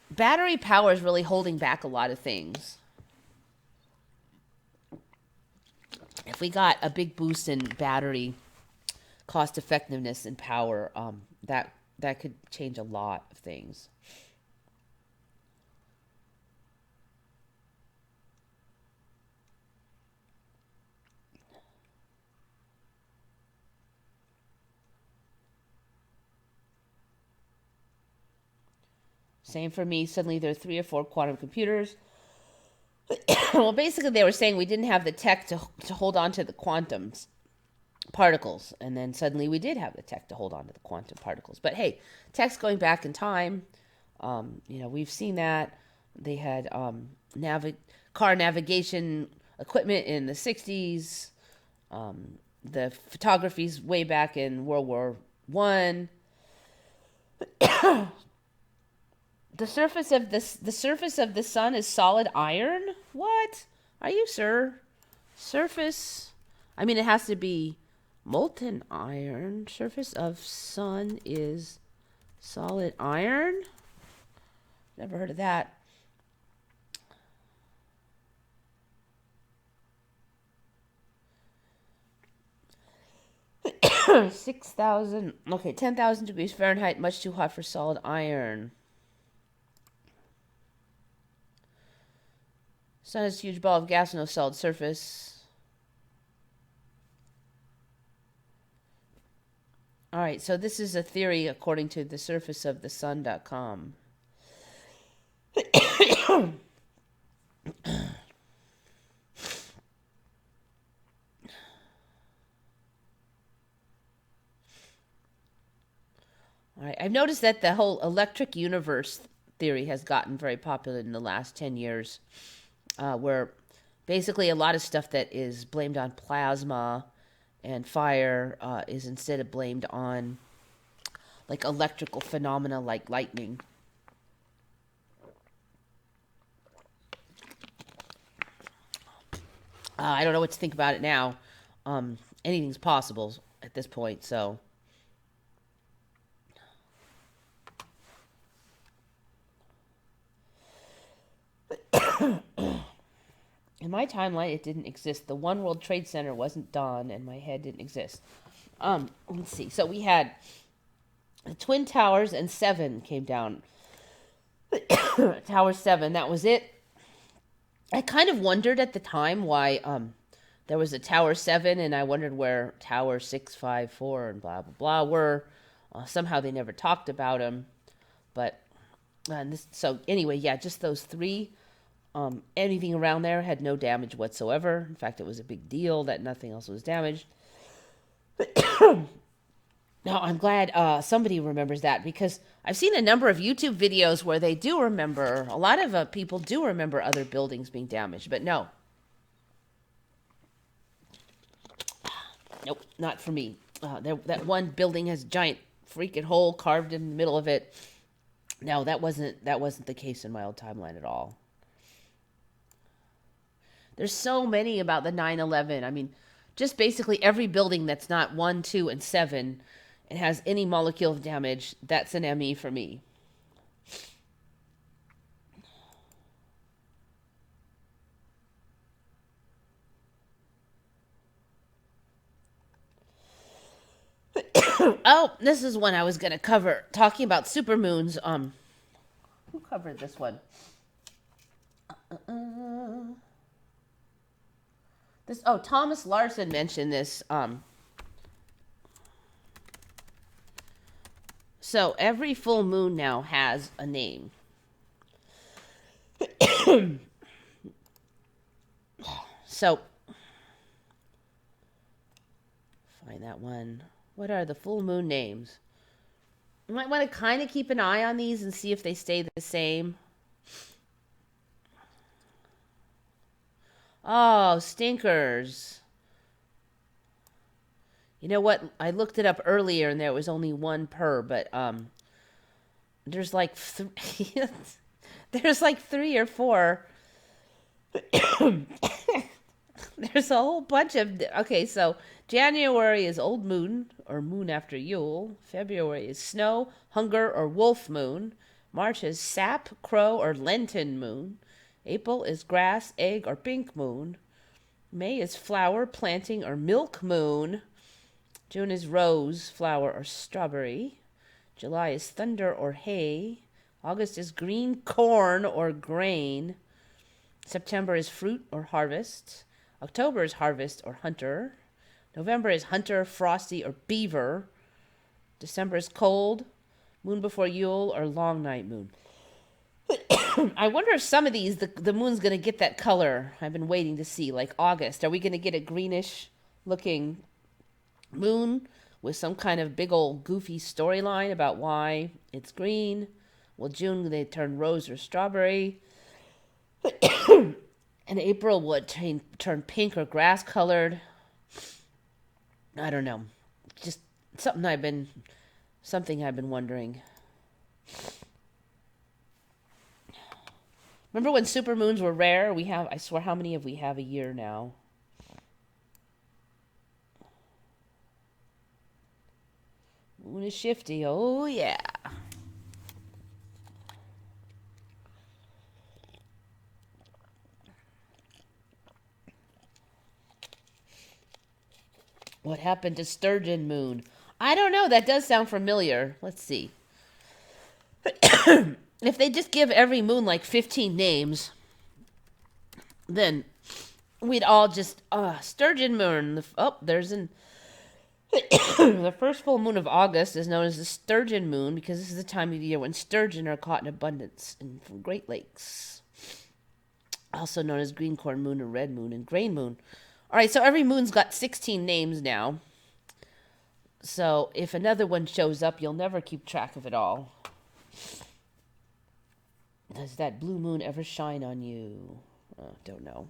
Battery power is really holding back a lot of things. If we got a big boost in battery cost effectiveness and power, that could change a lot of things. Same for me. Suddenly there are 3 or 4 quantum computers. Well, basically they were saying we didn't have the tech to hold on to the quantum particles. And then suddenly we did have the tech to hold on to the quantum particles. But hey, tech's going back in time. We've seen that. They had car navigation equipment in the 60s. The photography's way back in World War One. The surface of the sun is solid iron. What? Are you sure? Surface. I mean, it has to be molten iron. Surface of sun is solid iron. Never heard of that. Okay, 10,000 degrees Fahrenheit, much too hot for solid iron. Sun is a huge ball of gas, no solid surface. All right, so this is a theory according to the surface of the sun.com. All right, I've noticed that the whole electric universe theory has gotten very popular in the last 10 years, where basically a lot of stuff that is blamed on plasma and fire is instead of blamed on like electrical phenomena like lightning. I don't know what to think about it now. Anything's possible at this point, so. In my timeline, it didn't exist. The One World Trade Center wasn't done, and my head didn't exist. Let's see. So we had the Twin Towers, and 7 came down. Tower 7, that was it. I kind of wondered at the time why there was a Tower 7, and I wondered where Tower 6, 5, 4, and blah, blah, blah were. Somehow they never talked about them. But, so anyway, yeah, just those 3. Anything around there had no damage whatsoever. In fact, it was a big deal that nothing else was damaged. Now, I'm glad somebody remembers that, because I've seen a number of YouTube videos where they do remember, a lot of people do remember other buildings being damaged, but no. Nope, not for me. That one building has a giant freaking hole carved in the middle of it. No, that wasn't the case in my old timeline at all. There's so many about the 9/11. I mean, just basically every building that's not 1, 2, and 7 and has any molecule of damage, that's an ME for me. Oh, this is one I was going to cover. Talking about supermoons. Who covered this one? Thomas Larson mentioned this. So every full moon now has a name. So find that one. What are the full moon names? You might want to kind of keep an eye on these and see if they stay the same. Oh, stinkers. You know what? I looked it up earlier and there was only one per, but there's like there's like 3 or 4. There's a whole bunch of. Okay, so January is Old Moon, or Moon After Yule. February is Snow, Hunger, or Wolf Moon. March is Sap, Crow, or Lenten Moon. April is Grass, Egg, or Pink Moon. May is Flower, Planting, or Milk Moon. June is Rose, Flower, or Strawberry. July is Thunder or Hay. August is Green Corn or Grain. September is Fruit or Harvest. October is Harvest or Hunter. November is Hunter, Frosty, or Beaver. December is Cold, Moon Before Yule, or Long Night Moon. I wonder if some of these, the moon's going to get that color I've been waiting to see, like August. Are we going to get a greenish looking moon with some kind of big old goofy storyline about why it's green? Will June they turn rose or strawberry? And April would turn pink or grass colored. I don't know. Just something I've been wondering. Remember when supermoons were rare? I swear, how many of we have a year now? Moon is shifty. Oh, yeah. What happened to Sturgeon Moon? I don't know. That does sound familiar. Let's see. If they just give every moon like 15 names, then we'd all just, Sturgeon Moon. There's an. The first full moon of August is known as the Sturgeon Moon because this is the time of year when sturgeon are caught in abundance from Great Lakes. Also known as green corn moon or red moon and grain moon. All right, so every moon's got 16 names now. So if another one shows up, you'll never keep track of it all. Does that blue moon ever shine on you? Don't know.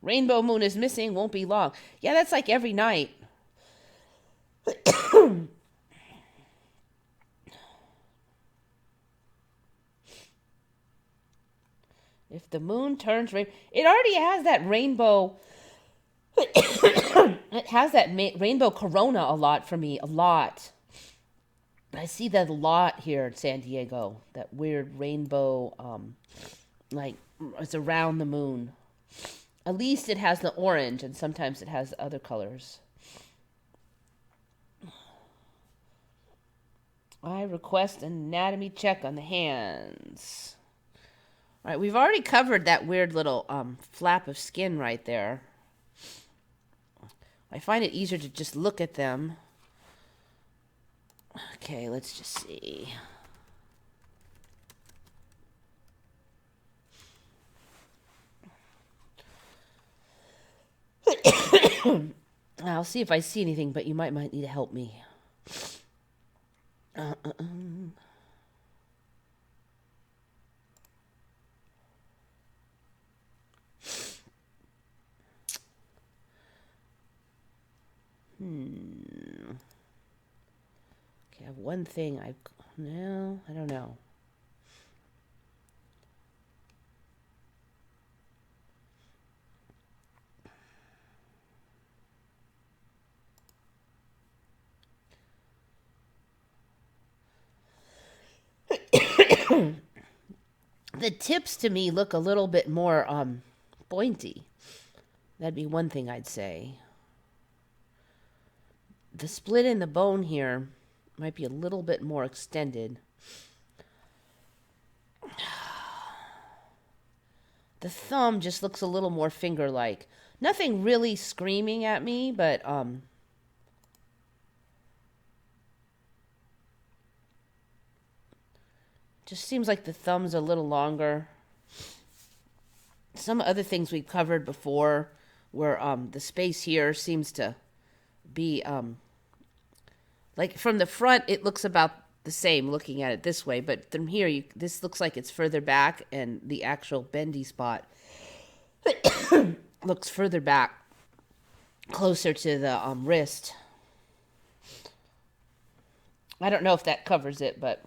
Rainbow moon is missing, won't be long. Yeah, that's like every night. If the moon turns red, it already has that rainbow. It has that rainbow corona a lot for me, a lot. I see that a lot here in San Diego. That weird rainbow, like it's around the moon. At least it has the orange, and sometimes it has other colors. I request an anatomy check on the hands. All right, we've already covered that weird little flap of skin right there. I find it easier to just look at them. Okay, let's just see. I'll see if I see anything, but you might need to help me. Okay, I have one thing. No, I don't know. The tips to me look a little bit more pointy. That'd be one thing I'd say. The split in the bone here might be a little bit more extended. The thumb just looks a little more finger-like. Nothing really screaming at me, but just seems like the thumb's a little longer. Some other things we've covered before where the space here seems to be like from the front it looks about the same looking at it this way, but from here this looks like it's further back, and the actual bendy spot looks further back, closer to the wrist. I don't know if that covers it, but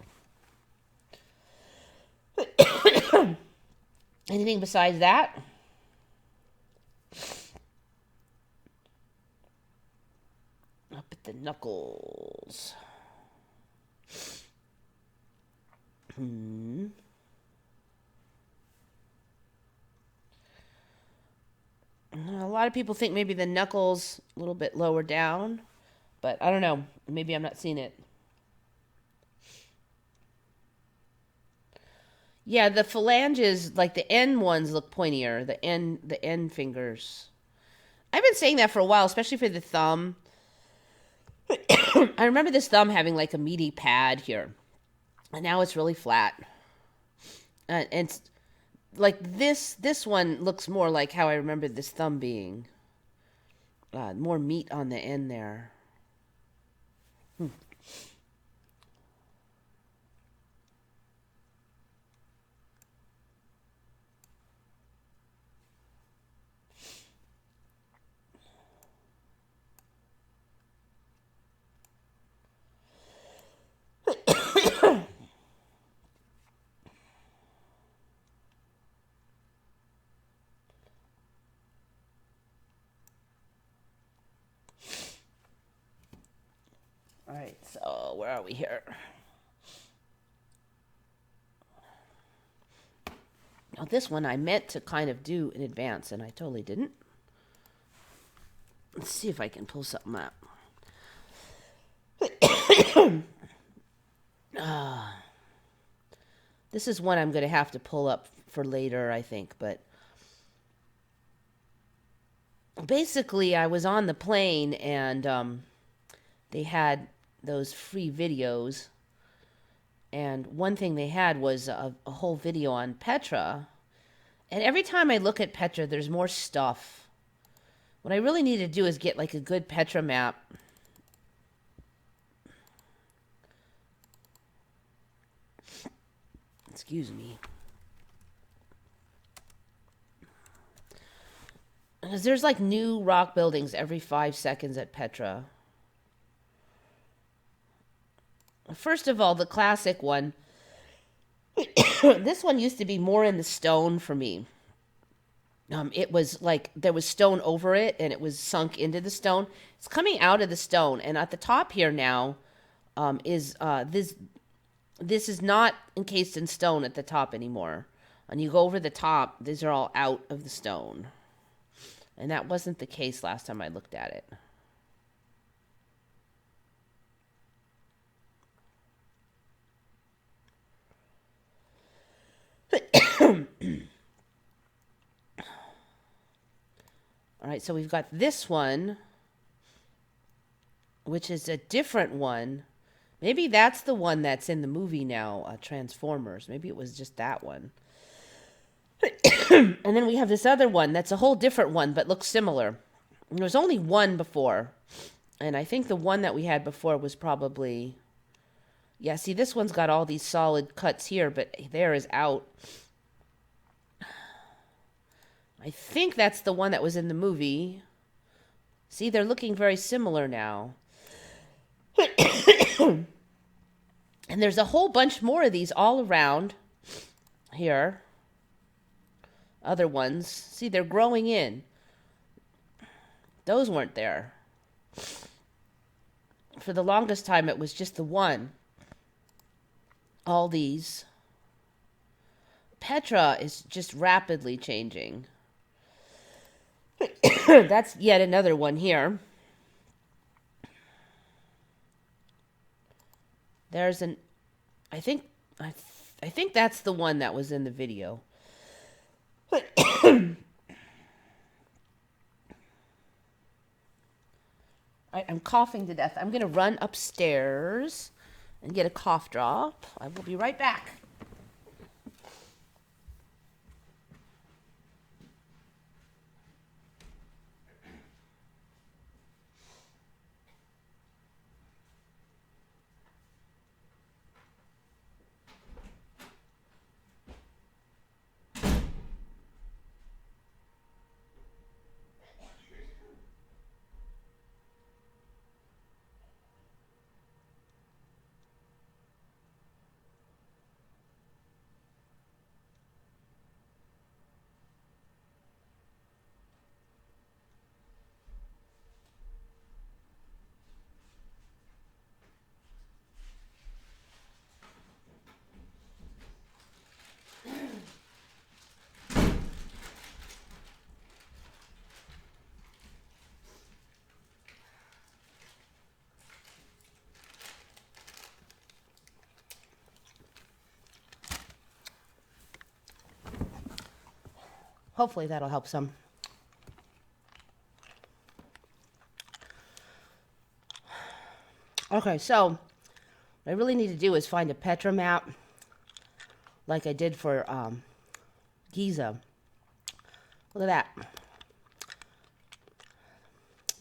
anything besides that? Up at the knuckles. A lot of people think maybe the knuckles a little bit lower down, but I don't know. Maybe I'm not seeing it. Yeah, the phalanges, like the end ones, look pointier. The end fingers. I've been saying that for a while, especially for the thumb. I remember this thumb having like a meaty pad here, and now it's really flat. And it's like this one looks more like how I remember this thumb being. More meat on the end there. right, so where are we here? Now, this one I meant to kind of do in advance, and I totally didn't. Let's see if I can pull something up. This is one I'm going to have to pull up for later, I think, but basically I was on the plane and they had those free videos, and one thing they had was a whole video on Petra, and every time I look at Petra there's more stuff. What I really need to do is get like a good Petra map. Excuse me. Because there's like new rock buildings every 5 seconds at Petra. First of all, the classic one. This one used to be more in the stone for me. It was like there was stone over it and it was sunk into the stone. It's coming out of the stone, and at the top here now is this is not encased in stone at the top anymore. And you go over the top, these are all out of the stone. And that wasn't the case last time I looked at it. All right, so we've got this one, which is a different one. Maybe that's the one that's in the movie now, Transformers. Maybe it was just that one. And then we have this other one that's a whole different one, but looks similar. And there was only one before. And I think the one that we had before was probably... Yeah, see, this one's got all these solid cuts here, but there is out. I think that's the one that was in the movie. See, they're looking very similar now. And there's a whole bunch more of these all around here. Other ones. See, they're growing in. Those weren't there. For the longest time, it was just the one. All these. Petra is just rapidly changing. That's yet another one here. There's an... I think that's the one that was in the video. I'm coughing to death. I'm going to run upstairs and get a cough drop. I will be right back. Hopefully that'll help some. Okay, so what I really need to do is find a Petra map like I did for Giza. Look at that.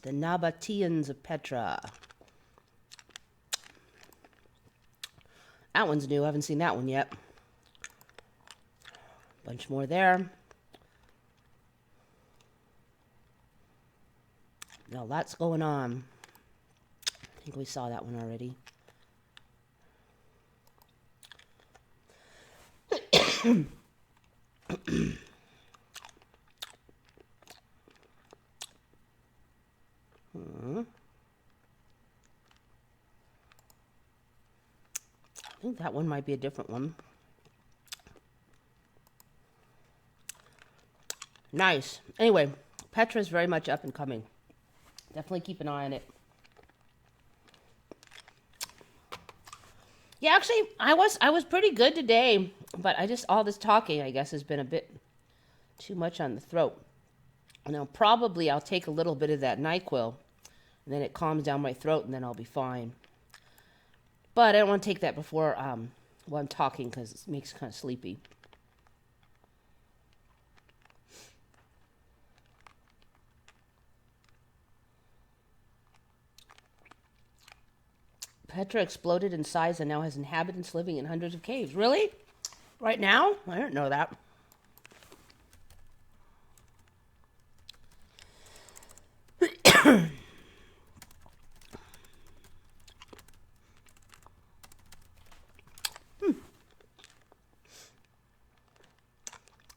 The Nabateans of Petra. That one's new. I haven't seen that one yet. Bunch more there. Now, lots going on. I think we saw that one already. that one might be a different one. Nice. Anyway, Petra is very much up and coming. Definitely keep an eye on it. Yeah, actually, I was pretty good today, but all this talking, I guess, has been a bit too much on the throat. Now, probably I'll take a little bit of that NyQuil, and then it calms down my throat, and then I'll be fine. But I don't want to take that before while I'm talking, because it makes me kind of sleepy. Petra exploded in size and now has inhabitants living in hundreds of caves. Really? Right now? I didn't know that.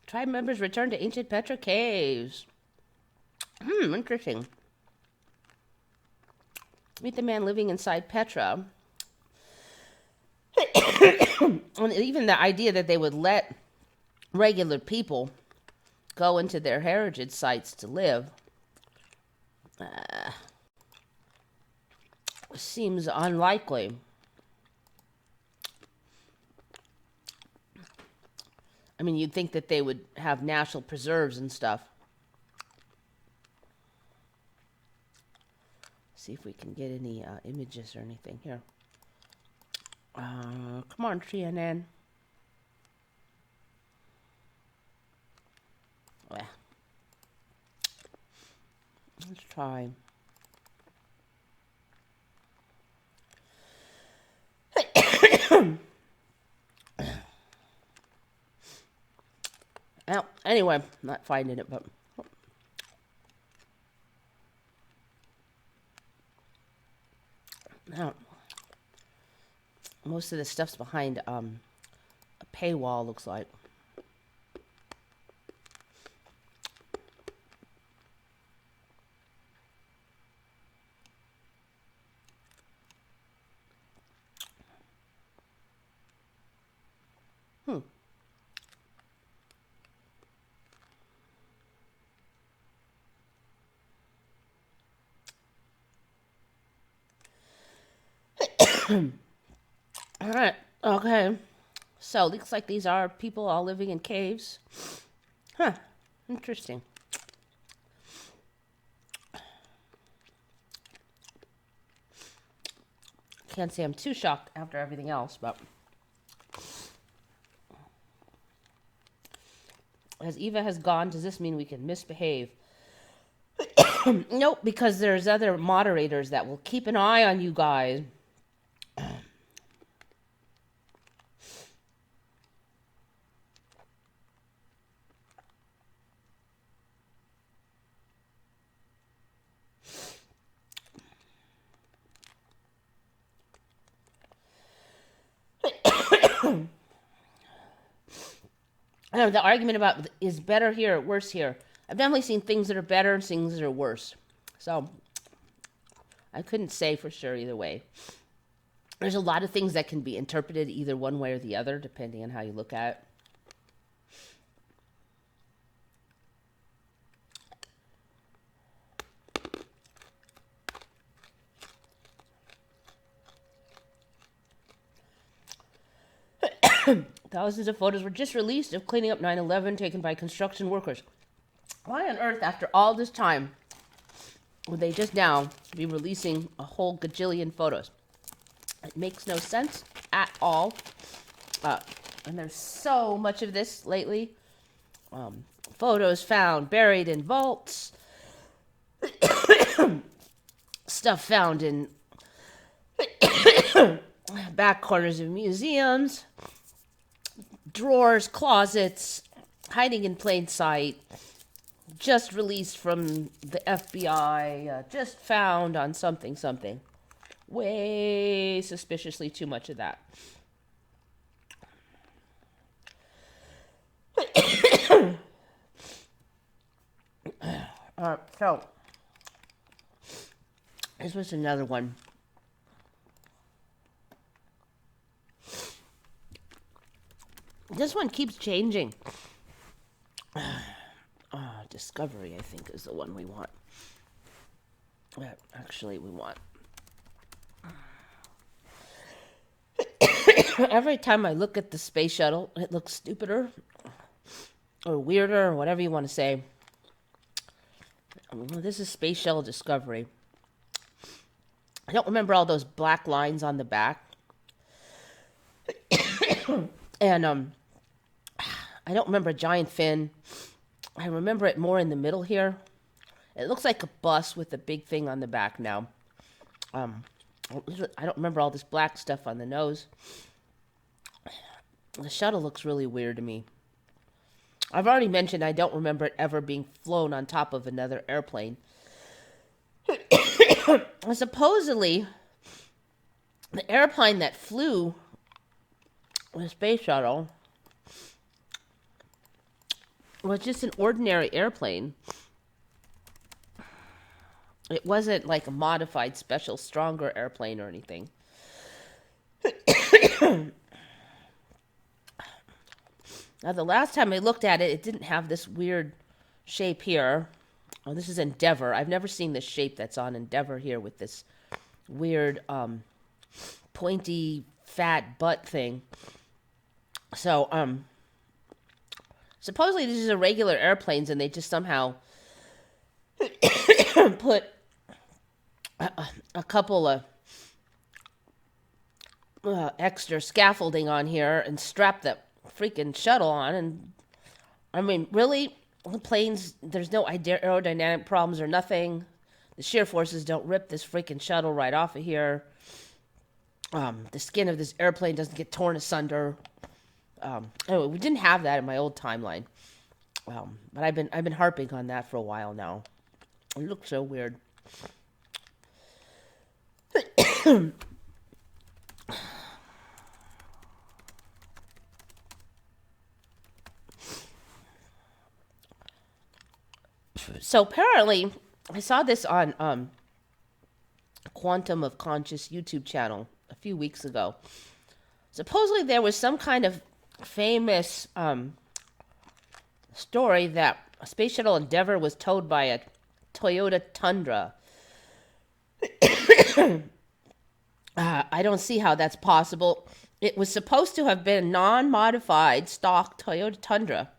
Tribe members return to ancient Petra caves. Interesting. Meet the man living inside Petra. And even the idea that they would let regular people go into their heritage sites to live seems unlikely. I mean, you'd think that they would have national preserves and stuff. See if we can get any images or anything here. Come on, CNN. Let's try. Well, anyway, I'm not finding it, but now most of the stuff's behind a paywall, looks like. All right. Okay. So, looks like these are people all living in caves. Huh. Interesting. Can't say I'm too shocked after everything else, but as Eva has gone, does this mean we can misbehave? Nope, because there's other moderators that will keep an eye on you guys. The argument about is better here or worse here. I've definitely seen things that are better and things that are worse. So I couldn't say for sure either way. There's a lot of things that can be interpreted either one way or the other, depending on how you look at it. Thousands of photos were just released of cleaning up 9/11 taken by construction workers. Why on earth, after all this time, would they just now be releasing a whole gajillion photos? It makes no sense at all. And there's so much of this lately. Photos found buried in vaults. Stuff found in back corners of museums. Drawers, closets, hiding in plain sight, just released from the FBI, just found on something. Way suspiciously too much of that. So, this was another one. This one keeps changing. Discovery, I think, is the one we want. Actually, we want. Every time I look at the space shuttle, it looks stupider or weirder or whatever you want to say. This is Space Shuttle Discovery. I don't remember all those black lines on the back. And I don't remember a giant fin. I remember it more in the middle here. It looks like a bus with a big thing on the back now. I don't remember all this black stuff on the nose. The shuttle looks really weird to me. I've already mentioned I don't remember it ever being flown on top of another airplane. Supposedly, the airplane that flew the space shuttle was just an ordinary airplane. It wasn't like a modified, special, stronger airplane or anything. Now, the last time I looked at it, it didn't have this weird shape here. Oh, this is Endeavour. I've never seen this shape that's on Endeavour here with this weird, pointy, fat butt thing. So, supposedly these are regular airplanes, and they just somehow put a couple of extra scaffolding on here and strap the freaking shuttle on. And I mean, really, the planes, there's no aerodynamic problems or nothing. The shear forces don't rip this freaking shuttle right off of here. The skin of this airplane doesn't get torn asunder. Anyway, we didn't have that in my old timeline. But I've been harping on that for a while now. It looks so weird. So apparently, I saw this on Quantum of Conscious YouTube channel a few weeks ago. Supposedly there was some kind of famous story that a Space Shuttle Endeavour was towed by a Toyota Tundra. I don't see how that's possible. It was supposed to have been a non-modified stock Toyota Tundra.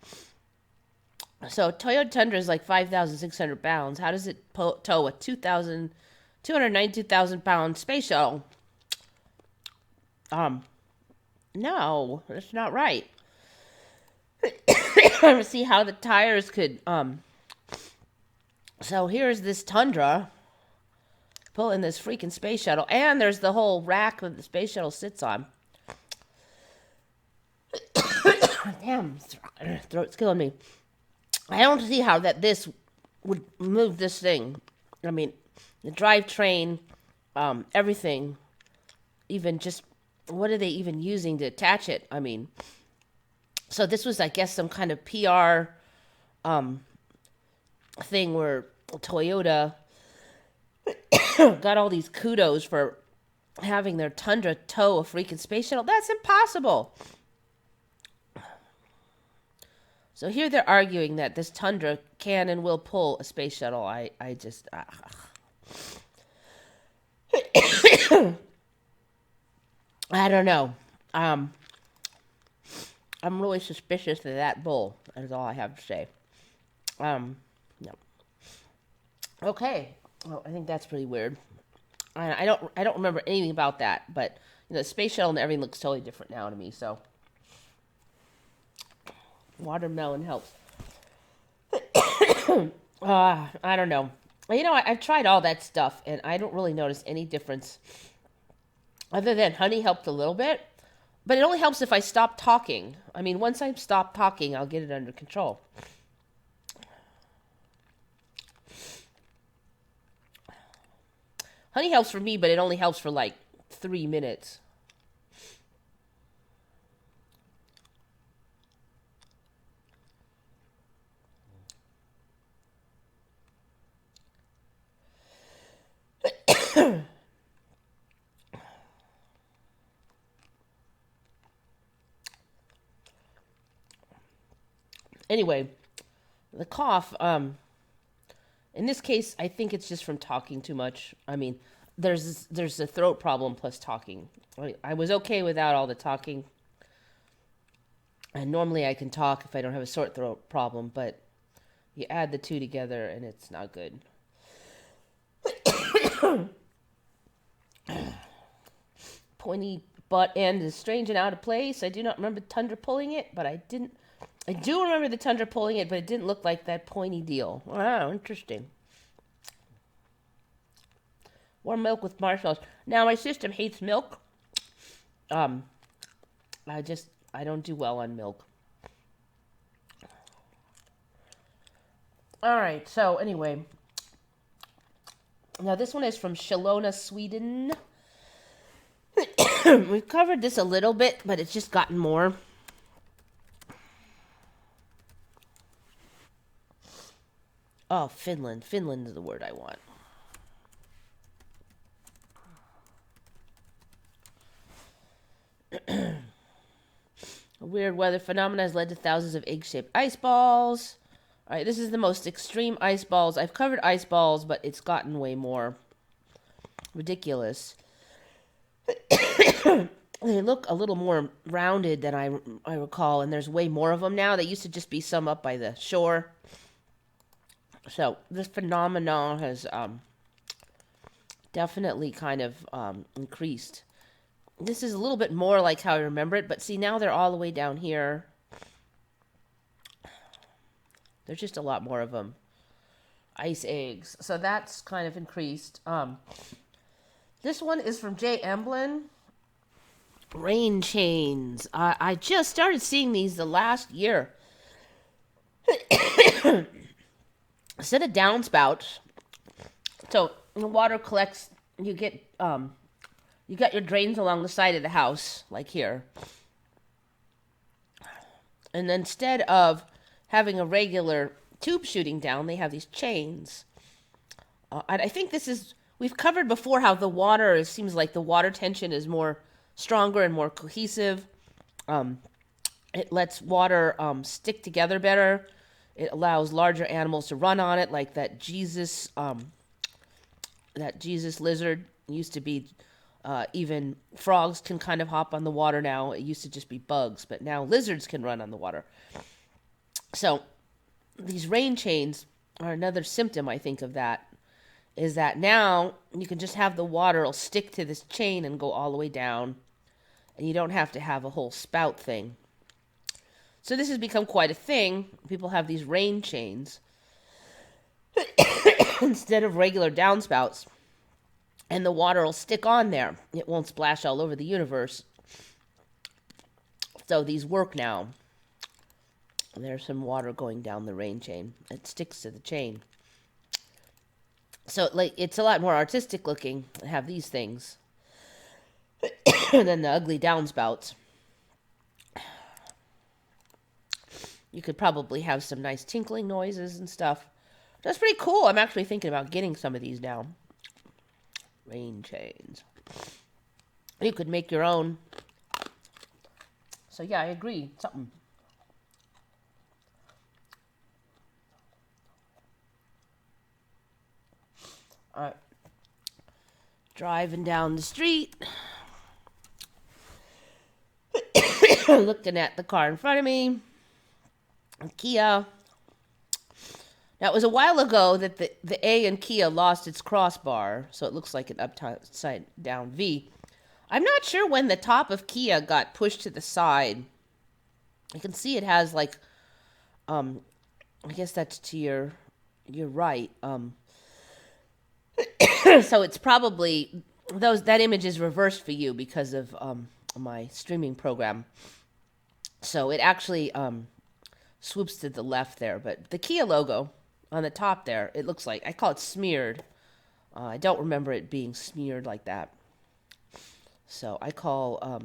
So Toyota Tundra is like 5,600 pounds. How does it tow a 292,000 pound space shuttle? No, that's not right. I don't see how the tires could, So here's this Tundra pulling this freaking space shuttle, and there's the whole rack that the space shuttle sits on. Damn, throat's killing me. I don't see how this would move this thing. I mean, the drivetrain, everything, even just, what are they even using to attach it? I mean, so this was, I guess, some kind of PR thing where Toyota got all these kudos for having their Tundra tow a freaking space shuttle. That's impossible. So here they're arguing that this Tundra can and will pull a space shuttle. I just... I don't know. I'm really suspicious of that bull. That's all I have to say. No. Okay. Well, I think that's pretty weird. I don't remember anything about that, but the space shuttle and everything looks totally different now to me. So watermelon helps. I don't know. I've tried all that stuff, and I don't really notice any difference. Other than honey helped a little bit, but it only helps if I stop talking. I mean, once I stop talking, I'll get it under control. Honey helps for me, but it only helps for like 3 minutes. Anyway, the cough, in this case, I think it's just from talking too much. I mean, there's a throat problem plus talking. I was okay without all the talking. And normally I can talk if I don't have a sore throat problem, but you add the two together and it's not good. Pointy butt end is strange and out of place. I do not remember Tundra pulling it, but I do remember the Tundra pulling it, but it didn't look like that pointy deal. Wow, interesting. Warm milk with marshmallows. Now, my system hates milk. I don't do well on milk. All right, so anyway. Now, this one is from Shalona, Sweden. We've covered this a little bit, but it's just gotten more. Oh, Finland. Finland is the word I want. A weird weather phenomena has led to thousands of egg-shaped ice balls. All right, this is the most extreme ice balls. I've covered ice balls, but it's gotten way more ridiculous. They look a little more rounded than I recall, and there's way more of them now. They used to just be some up by the shore. So this phenomenon has definitely kind of increased. This is a little bit more like how I remember it, but see, now they're all the way down here. There's just a lot more of them. Ice eggs. So that's kind of increased. This one is from Jay Emblin. Rain chains. I just started seeing these the last year. Instead of downspouts, so the water collects, you got your drains along the side of the house, like here. And instead of having a regular tube shooting down, they have these chains. And I think we've covered before how the water, it seems like the water tension is more stronger and more cohesive. It lets water stick together better. It allows larger animals to run on it, like that Jesus lizard. Used to be, even frogs can kind of hop on the water now. It used to just be bugs, but now lizards can run on the water. So these rain chains are another symptom, I think, of that, is that now you can just have the water will stick to this chain and go all the way down, and you don't have to have a whole spout thing. So this has become quite a thing. People have these rain chains instead of regular downspouts, and the water will stick on there. It won't splash all over the universe. So these work now. There's some water going down the rain chain. It sticks to the chain. So it's a lot more artistic looking to have these things than the ugly downspouts. You could probably have some nice tinkling noises and stuff. That's pretty cool. I'm actually thinking about getting some of these now. Rain chains. You could make your own. So yeah, I agree. Something. All right. Driving down the street. Looking at the car in front of me. Kia. Now, it was a while ago that the A in Kia lost its crossbar, so it looks like an upside down V. I'm not sure when the top of Kia got pushed to the side. You can see it has I guess that's to your right. So it's probably that image is reversed for you because of my streaming program. So it actually swoops to the left there, but the Kia logo on the top there, it looks like, I call it smeared. I don't remember it being smeared like that. So I call,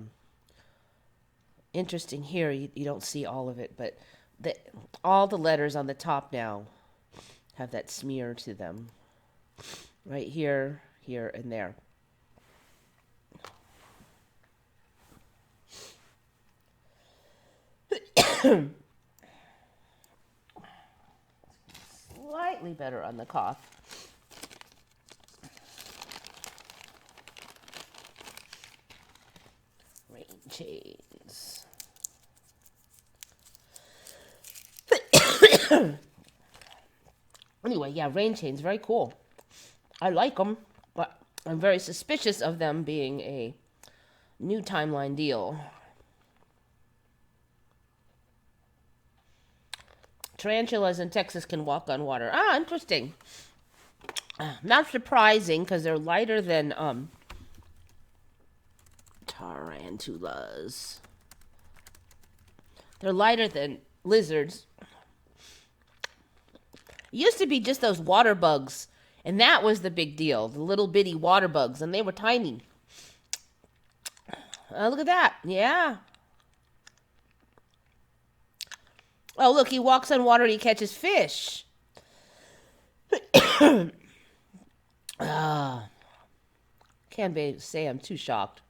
interesting here, you don't see all of it, but all the letters on the top now have that smear to them. Right here, here, and there. slightly better on the cough. Rain chains. Anyway, yeah, rain chains, very cool. I like them, but I'm very suspicious of them being a new timeline deal. Tarantulas in Texas can walk on water. Ah, interesting. Not surprising, because they're lighter than tarantulas. They're lighter than lizards. It used to be just those water bugs, and that was the big deal. The little bitty water bugs, and they were tiny. Look at that. Yeah. Oh, look, he walks on water and he catches fish. Can't say I'm too shocked.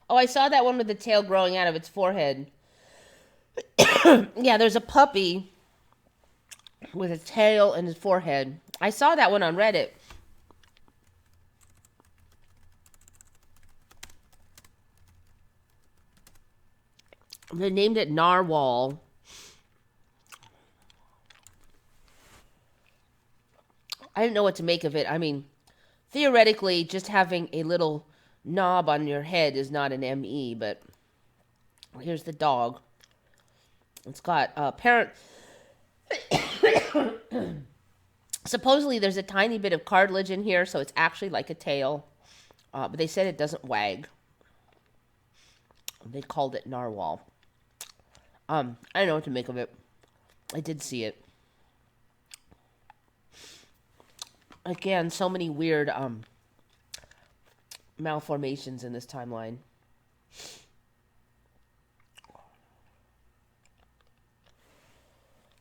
Oh, I saw that one with the tail growing out of its forehead. Yeah, there's a puppy with a tail and his forehead. I saw that one on Reddit. They named it Narwhal. I didn't know what to make of it. I mean, theoretically, just having a little knob on your head is not an ME, but here's the dog. It's got apparent. Supposedly, there's a tiny bit of cartilage in here, so it's actually like a tail. But they said it doesn't wag. They called it Narwhal. I don't know what to make of it. I did see it. Again, so many weird malformations in this timeline.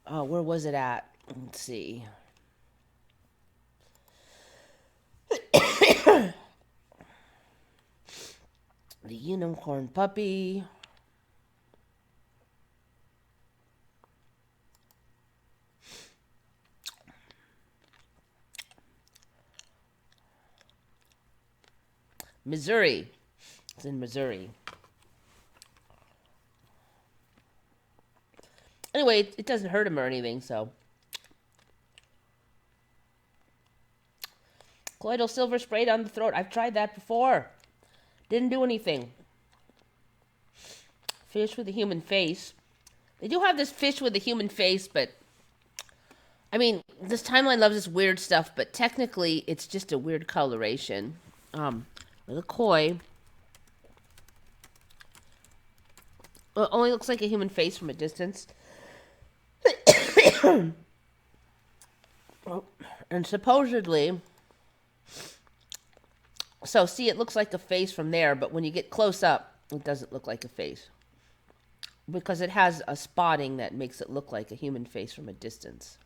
Where was it at? Let's see. The unicorn puppy. Missouri. It's in Missouri. Anyway, it doesn't hurt him or anything, so. Colloidal silver sprayed on the throat. I've tried that before. Didn't do anything. Fish with a human face. They do have this fish with a human face, but I mean, this timeline loves this weird stuff, but technically it's just a weird coloration. With a koi. Well, it only looks like a human face from a distance. And supposedly, so see, it looks like a face from there, but when you get close up, it doesn't look like a face. Because it has a spotting that makes it look like a human face from a distance.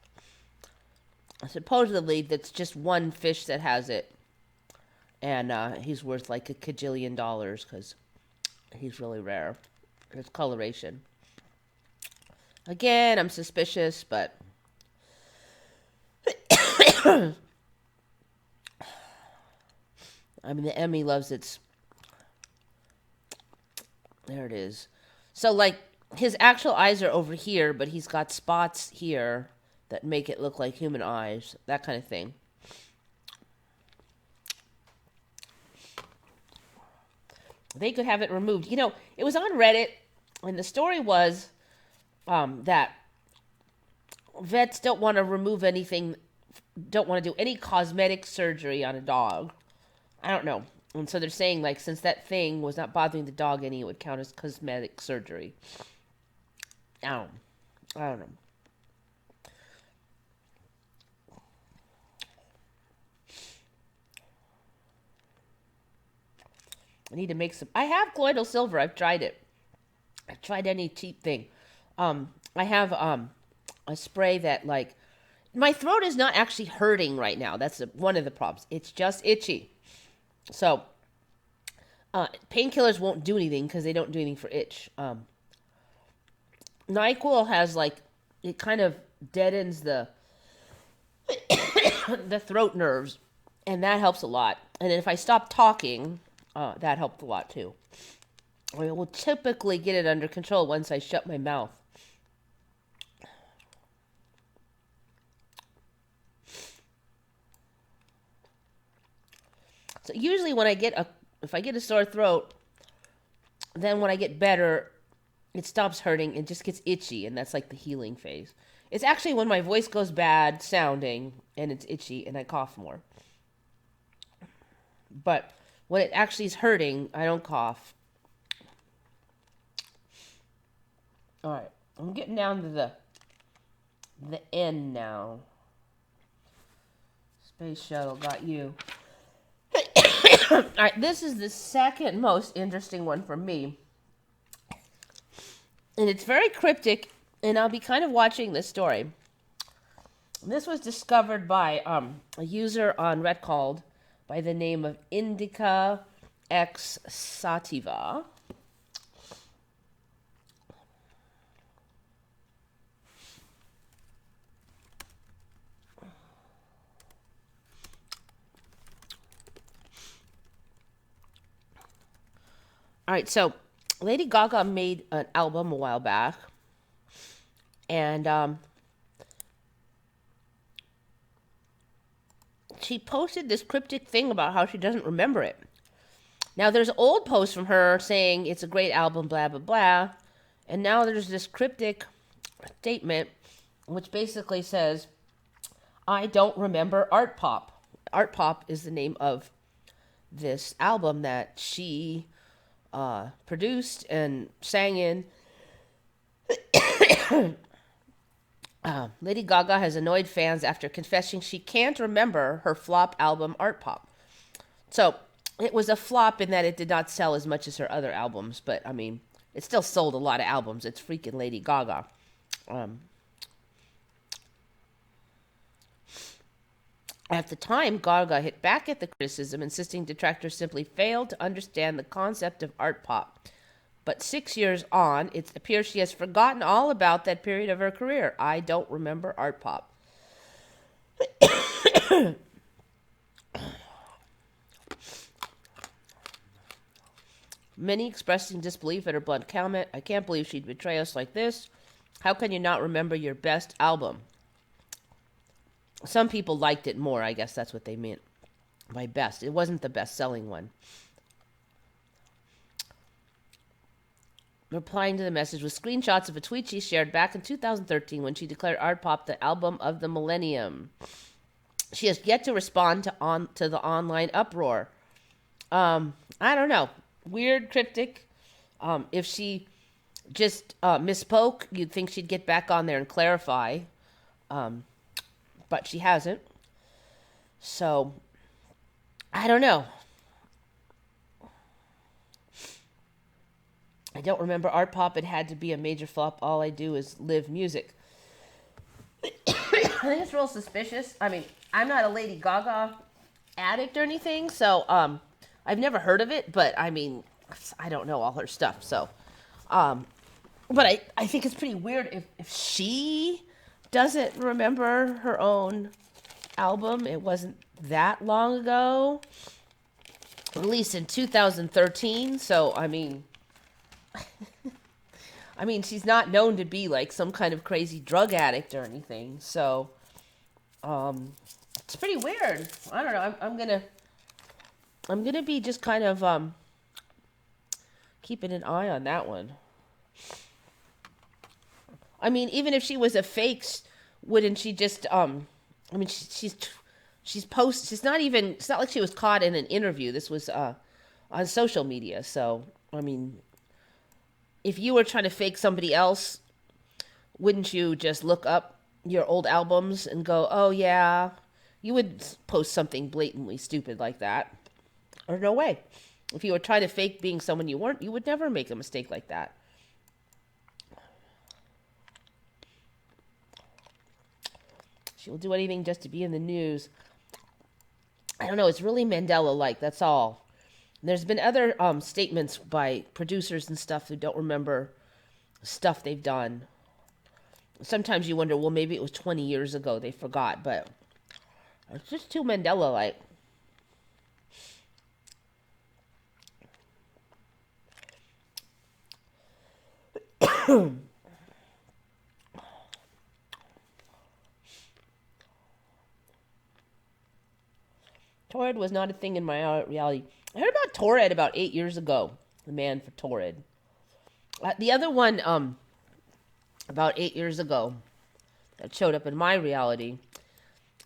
Supposedly, that's just one fish that has it. And he's worth like $1 kajillion because he's really rare. His coloration. Again, I'm suspicious, but I mean, the Emmy loves its. There it is. So, like, his actual eyes are over here, but he's got spots here that make it look like human eyes. That kind of thing. They could have it removed. You know, it was on Reddit, and the story was that vets don't want to remove anything, don't want to do any cosmetic surgery on a dog. I don't know. And so they're saying, like, since that thing was not bothering the dog any, it would count as cosmetic surgery. I don't know. I need to make some. I have colloidal silver. I've tried it. I've tried any cheap thing. I have a spray that like my throat is not actually hurting right now. That's one of the problems. It's just itchy. So painkillers won't do anything because they don't do anything for itch. NyQuil has like it kind of deadens the the throat nerves, and that helps a lot. And if I stop talking, that helped a lot too. I will typically get it under control once I shut my mouth. So usually when if I get a sore throat, then when I get better, it stops hurting and just gets itchy, and that's like the healing phase. It's actually when my voice goes bad sounding and it's itchy and I cough more. But when it actually is hurting, I don't cough. All right, I'm getting down to the end now. Space shuttle got you. All right, this is the second most interesting one for me. And it's very cryptic, and I'll be kind of watching this story. This was discovered by a user on Reddit by the name of Indica X Sativa. All right, so Lady Gaga made an album a while back, and she posted this cryptic thing about how she doesn't remember it. Now, there's old posts from her saying it's a great album, blah, blah, blah, and now there's this cryptic statement which basically says, I don't remember Art Pop. Art Pop is the name of this album that she produced and sang in. Lady Gaga has annoyed fans after confessing she can't remember her flop album Art Pop. So it was a flop in that it did not sell as much as her other albums, but I mean, it still sold a lot of albums. It's freaking Lady Gaga. At the time, Gaga hit back at the criticism, insisting detractors simply failed to understand the concept of art pop. But 6 years on, it appears she has forgotten all about that period of her career. I don't remember art pop. Many expressing disbelief at her blunt comment. I can't believe she'd betray us like this. How can you not remember your best album? Some people liked it more. I guess that's what they meant by best. It wasn't the best-selling one. Replying to the message with screenshots of a tweet she shared back in 2013 when she declared Art Pop the album of the millennium. She has yet to respond to the online uproar. I don't know. Weird, cryptic. If she just misspoke, you'd think she'd get back on there and clarify. But she hasn't. So, I don't know. I don't remember art pop. It had to be a major flop. All I do is live music. I think it's real suspicious. I mean, I'm not a Lady Gaga addict or anything, so I've never heard of it, but I mean, I don't know all her stuff, so but I think it's pretty weird if she doesn't remember her own album. It wasn't that long ago, released in 2013, so I mean she's not known to be like some kind of crazy drug addict or anything, so it's pretty weird. I don't know. I'm gonna be just kind of keeping an eye on that one. I mean, even if she was a fake, wouldn't she just she's not even, it's not like she was caught in an interview. This was on social media. So, I mean, if you were trying to fake somebody else, wouldn't you just look up your old albums and go, oh yeah, you would post something blatantly stupid like that? Or no way. If you were trying to fake being someone you weren't, you would never make a mistake like that. She will do anything just to be in the news. I don't know. It's really Mandela-like. That's all. There's been other statements by producers and stuff who don't remember stuff they've done. Sometimes you wonder, well, maybe it was 20 years ago. They forgot, but it's just too Mandela-like. Torrid was not a thing in my reality. I heard about Torrid about 8 years ago. The man for Torrid. The other one, about 8 years ago, that showed up in my reality.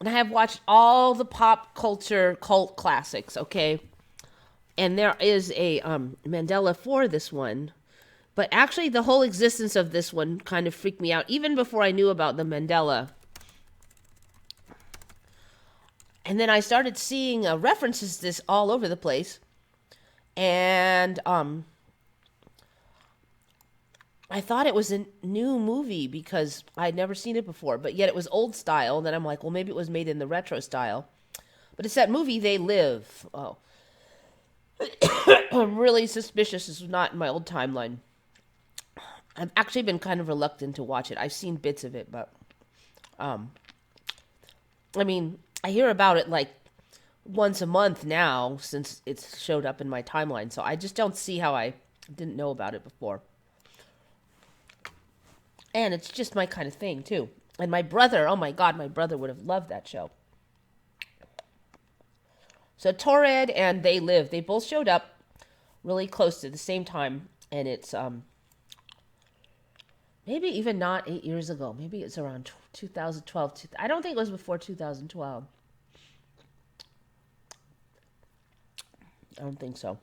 And I have watched all the pop culture cult classics, okay? And there is a Mandela for this one. But actually, the whole existence of this one kind of freaked me out, even before I knew about the Mandela. And then I started seeing references to this all over the place. And I thought it was a new movie because I'd never seen it before. But yet it was old style. And then I'm like, well, maybe it was made in the retro style. But it's that movie, They Live. Oh. I'm really suspicious this was not in my old timeline. I've actually been kind of reluctant to watch it. I've seen bits of it, but I mean, I hear about it like once a month now since it's showed up in my timeline. So I just don't see how I didn't know about it before. And it's just my kind of thing, too. And my brother, oh my God, my brother would have loved that show. So Torrid and They Live, they both showed up really close to the same time. And it's maybe even not 8 years ago. Maybe it's around 2012. I don't think it was before 2012. I don't think so.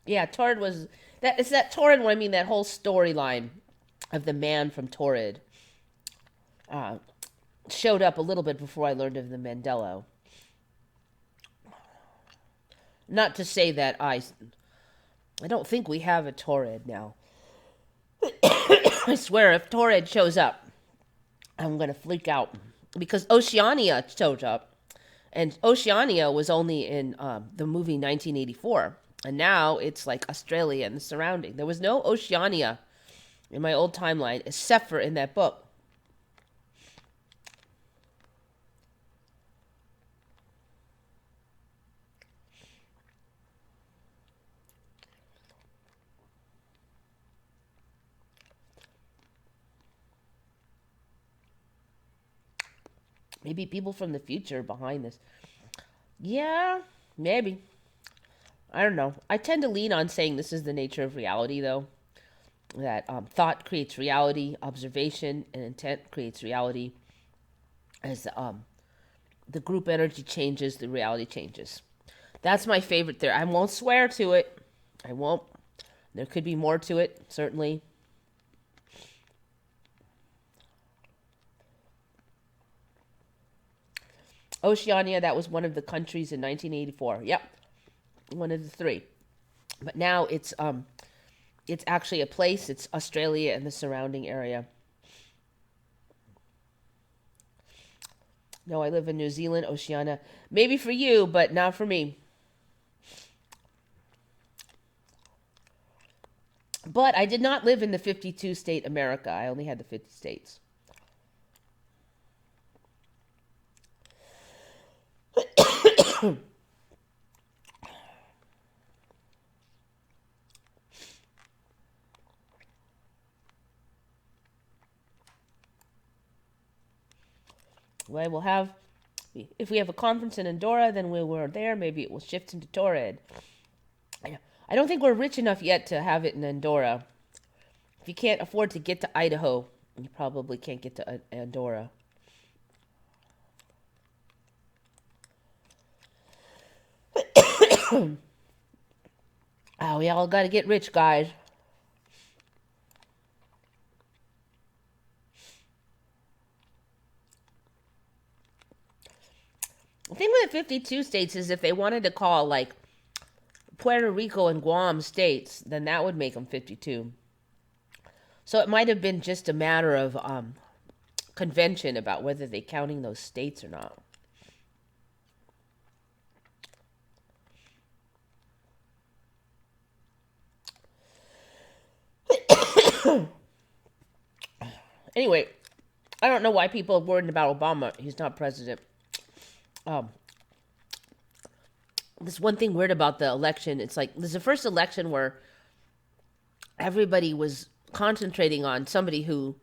Yeah, Torrid was that. It's that Torrid one. I mean, that whole storyline of the man from Torrid showed up a little bit before I learned of the Mandela. Not to say that I don't think we have a Torrid now. I swear, if Torrid shows up, I'm gonna freak out because Oceania showed up, and Oceania was only in the movie 1984, and now it's like Australia and the surrounding. There was no Oceania in my old timeline except for in that book. Maybe people from the future are behind this. Yeah, maybe. I don't know. I tend to lean on saying this is the nature of reality, though. That thought creates reality, observation and intent creates reality. As the group energy changes, the reality changes. That's my favorite theory. I won't swear to it. I won't. There could be more to it, certainly. Oceania, that was one of the countries in 1984. Yep, one of the three. But now it's actually a place. It's Australia and the surrounding area. No, I live in New Zealand, Oceania. Maybe for you, but not for me. But I did not live in the 52 state America. I only had the 50 states. Well, we'll have, if we have a conference in Andorra, then we were there. Maybe it will shift into Torrid. I don't think we're rich enough yet to have it in Andorra. If you can't afford to get to Idaho, you probably can't get to Andorra. Oh, we all got to get rich, guys. The thing with the 52 states is if they wanted to call, like, Puerto Rico and Guam states, then that would make them 52. So it might have been just a matter of convention about whether they're counting those states or not. Anyway, I don't know why people are worried about Obama. He's not president. There's one thing weird about the election. It's like, this is the first election where everybody was concentrating on somebody who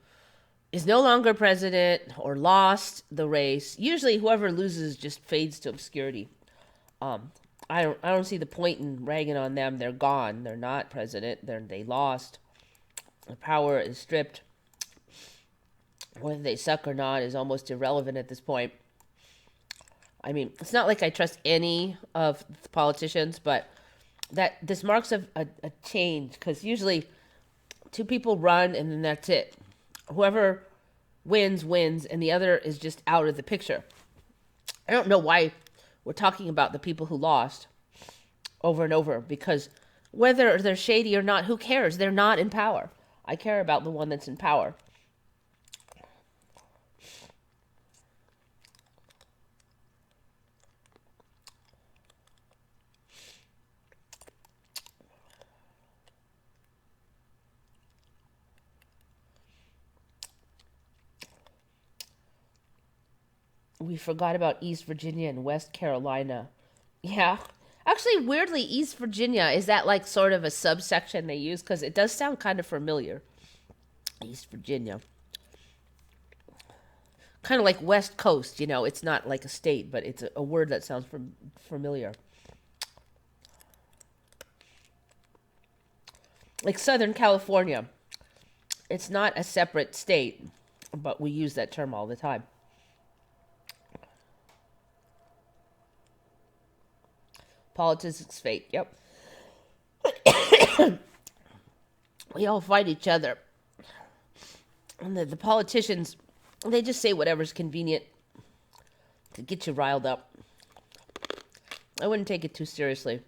is no longer president or lost the race. Usually whoever loses just fades to obscurity. I don't see the point in ragging on them. They're gone. They're not president. They lost. The power is stripped. Whether they suck or not is almost irrelevant at this point. I mean, it's not like I trust any of the politicians, but that this marks a change, because usually two people run and then that's it. Whoever wins, and the other is just out of the picture. I don't know why we're talking about the people who lost over and over, because whether they're shady or not, who cares? They're not in power. I care about the one that's in power. We forgot about East Virginia and West Carolina. Yeah. Actually, weirdly, East Virginia, is that like sort of a subsection they use? Because it does sound kind of familiar. East Virginia. Kind of like West Coast, It's not like a state, but it's a word that sounds familiar. Like Southern California. It's not a separate state, but we use that term all the time. Politics is fake. Yep. We all fight each other. And the politicians, they just say whatever's convenient to get you riled up. I wouldn't take it too seriously.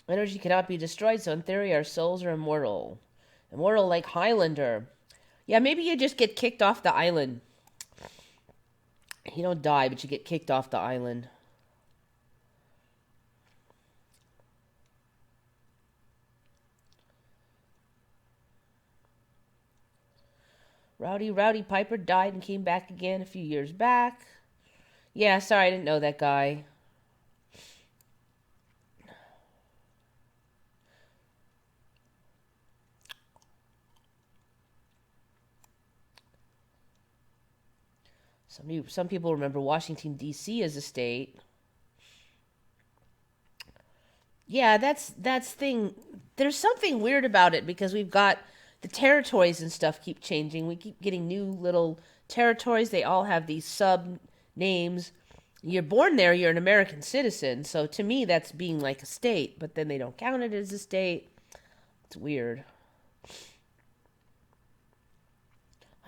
Energy cannot be destroyed, so in theory our souls are immortal. Immortal like Highlander. Yeah, maybe you just get kicked off the island. You don't die, but you get kicked off the island. Rowdy Piper died and came back again a few years back. Yeah, sorry, I didn't know that guy. Some people remember Washington, D.C. as a state. Yeah, that's thing. There's something weird about it, because we've got the territories and stuff keep changing. We keep getting new little territories. They all have these sub names. You're born there, you're an American citizen. So to me, that's being like a state, but then they don't count it as a state. It's weird.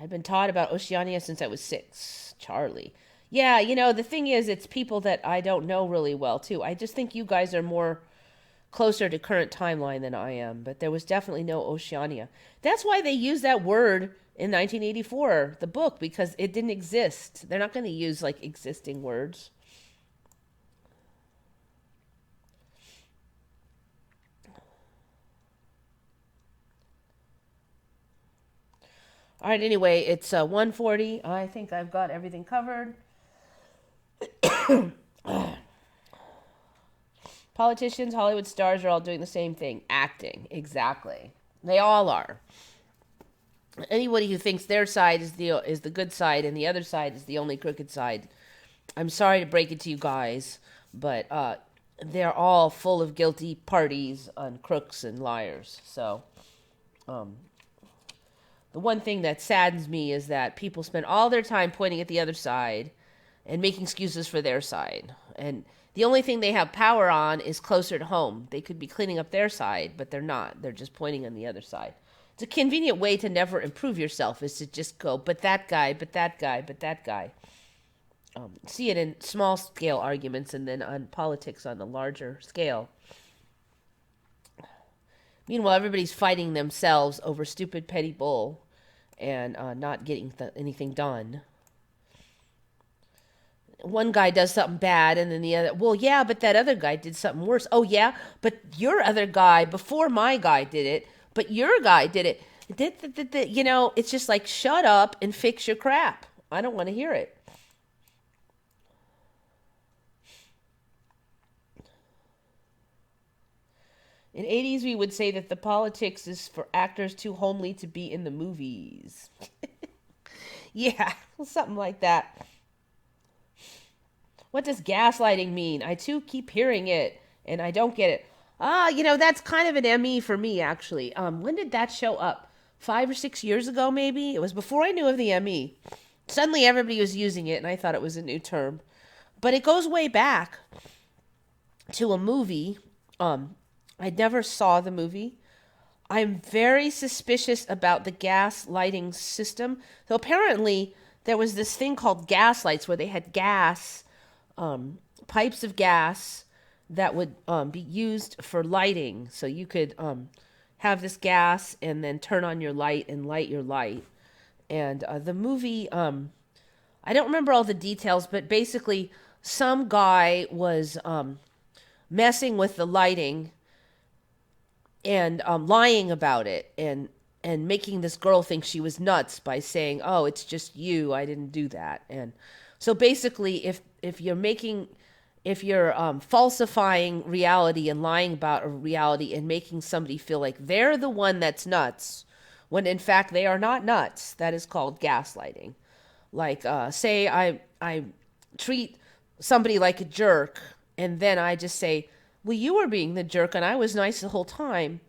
I've been taught about Oceania since I was 6. Charlie. Yeah, the thing is, it's people that I don't know really well, too. I just think you guys are more closer to current timeline than I am, but there was definitely no Oceania. That's why they used that word in 1984, the book, because it didn't exist. They're not going to use, like, existing words. All right, anyway, it's 1:40. I think I've got everything covered. Politicians, Hollywood stars are all doing the same thing. Acting. Exactly. They all are. Anybody who thinks their side is the good side and the other side is the only crooked side, I'm sorry to break it to you guys, but they're all full of guilty parties and crooks and liars. So, the one thing that saddens me is that people spend all their time pointing at the other side and making excuses for their side. And the only thing they have power on is closer to home. They could be cleaning up their side, but they're not. They're just pointing on the other side. It's a convenient way to never improve yourself, is to just go, but that guy, but that guy, but that guy. See it in small scale arguments, and then on politics on the larger scale. Meanwhile, everybody's fighting themselves over stupid petty bull and not getting anything done. One guy does something bad, and then the other, well, yeah, but that other guy did something worse. Oh, yeah, but your other guy, before my guy did it, but your guy did it. It's just like, shut up and fix your crap. I don't want to hear it. In 80s, we would say that the politics is for actors too homely to be in the movies. Yeah, something like that. What does gaslighting mean? I too keep hearing it, and I don't get it. That's kind of an ME for me, actually. When did that show up? 5 or 6 years ago, maybe? It was before I knew of the ME. Suddenly everybody was using it, and I thought it was a new term. But it goes way back to a movie. I never saw the movie. I'm very suspicious about the gas lighting system. So apparently there was this thing called gas lights where they had gas, pipes of gas that would be used for lighting. So you could have this gas and then turn on your light and light your light. And the movie, I don't remember all the details, but basically some guy was messing with the lighting and lying about it and making this girl think she was nuts by saying, oh, it's just you, I didn't do that. And so basically if you're falsifying reality and lying about a reality and making somebody feel like they're the one that's nuts when in fact they are not nuts, that is called gaslighting. Like say I treat somebody like a jerk, and then I just say, well, you were being the jerk and I was nice the whole time.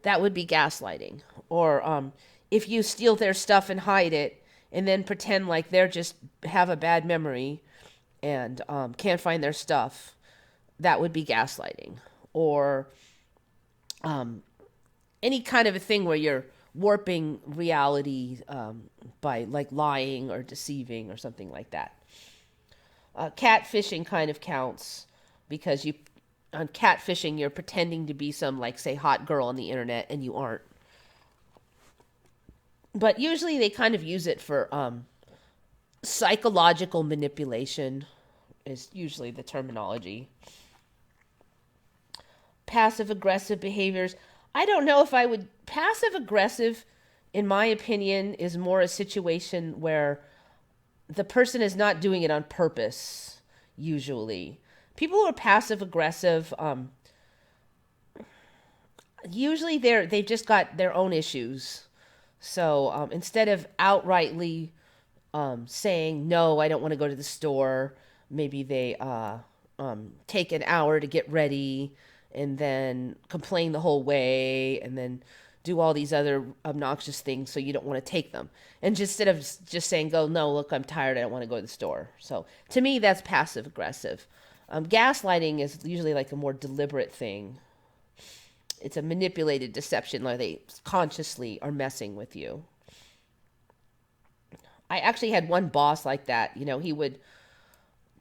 That would be gaslighting. Or if you steal their stuff and hide it and then pretend like they're just have a bad memory and can't find their stuff, that would be gaslighting. Or any kind of a thing where you're warping reality by like lying or deceiving or something like that. Catfishing kind of counts because on catfishing, you're pretending to be some, like, say, hot girl on the internet, and you aren't. But usually they kind of use it for psychological manipulation is usually the terminology. Passive-aggressive behaviors. I don't know if I would... Passive-aggressive, in my opinion, is more a situation where the person is not doing it on purpose, usually. People who are passive-aggressive, usually they've just got their own issues. So instead of outrightly saying, no, I don't want to go to the store, maybe they take an hour to get ready and then complain the whole way and then do all these other obnoxious things so you don't want to take them. And instead of just saying, no, look, I'm tired, I don't want to go to the store. So to me, that's passive-aggressive. Gaslighting is usually like a more deliberate thing. It's a manipulated deception, like they consciously are messing with you. I actually had one boss like that. He would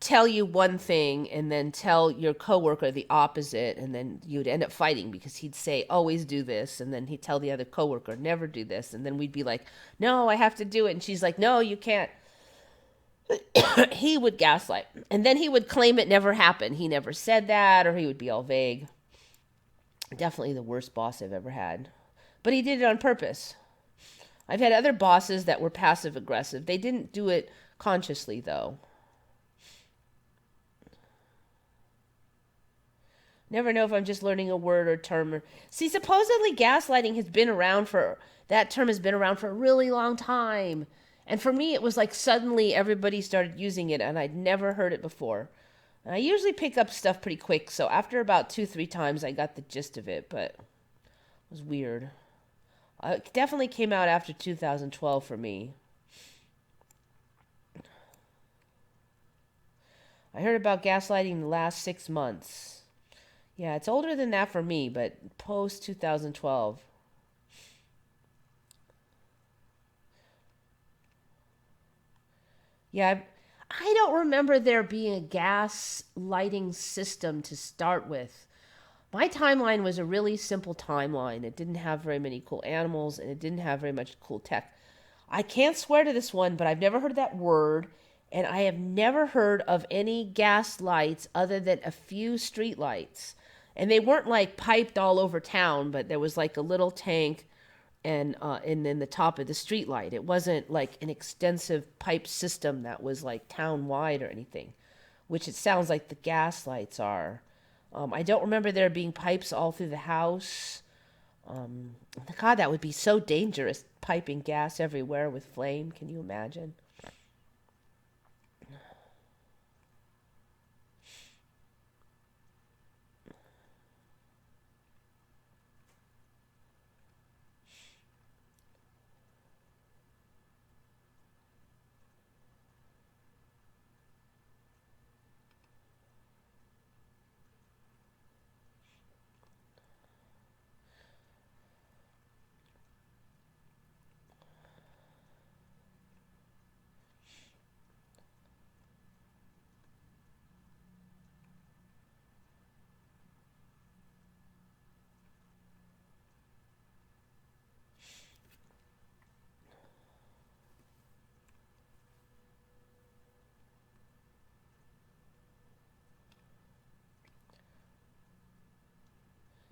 tell you one thing and then tell your coworker the opposite, and then you'd end up fighting because he'd say, always do this, and then he'd tell the other coworker, never do this, and then we'd be like, no, I have to do it, and she's like, no, you can't. He would gaslight, and then he would claim it never happened. He never said that, or he would be all vague. Definitely the worst boss I've ever had. But he did it on purpose. I've had other bosses that were passive-aggressive. They didn't do it consciously, though. Never know if I'm just learning a word or term. See, supposedly gaslighting has been around that term has been around for a really long time. And for me, it was like suddenly everybody started using it, and I'd never heard it before. And I usually pick up stuff pretty quick, so after about 2-3 times, I got the gist of it, but it was weird. It definitely came out after 2012 for me. I heard about gaslighting in the last 6 months. Yeah, it's older than that for me, but post 2012. Yeah, I don't remember there being a gas lighting system to start with. My timeline was a really simple timeline. It didn't have very many cool animals and it didn't have very much cool tech. I can't swear to this one, but I've never heard that word, and I have never heard of any gas lights other than a few street lights. And they weren't like piped all over town, but there was like a little tank and then the top of the street light. It wasn't like an extensive pipe system that was like town wide or anything, which it sounds like the gas lights are. I don't remember there being pipes all through the house. Um, God, that would be so dangerous, piping gas everywhere with flame. Can you imagine?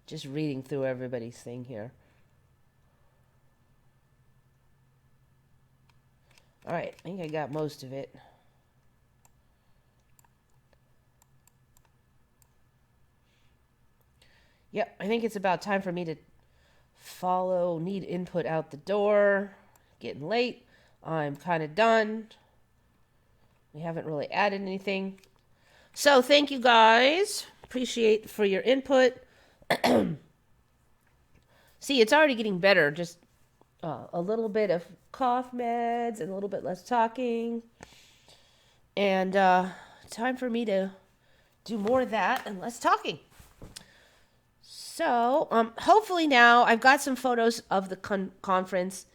Just reading through everybody's thing here. All right, I think I got most of it. Yep, I think it's about time for me to follow. Need input out the door. Getting late. I'm kind of done. We haven't really added anything. So thank you guys. Appreciate for your input. See, it's already getting better. Just a little bit of cough meds and a little bit less talking. And time for me to do more of that and less talking. So hopefully now I've got some photos of the conference.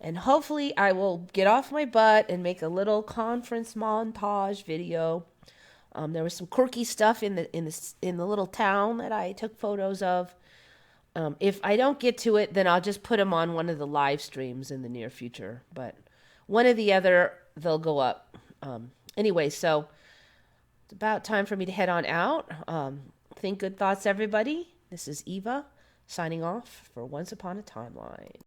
And hopefully I will get off my butt and make a little conference montage video. There was some quirky stuff in the little town that I took photos of. If I don't get to it, then I'll just put them on one of the live streams in the near future. But one or the other, they'll go up. Anyway, so it's about time for me to head on out. Think good thoughts, everybody. This is Eva signing off for Once Upon a Timeline.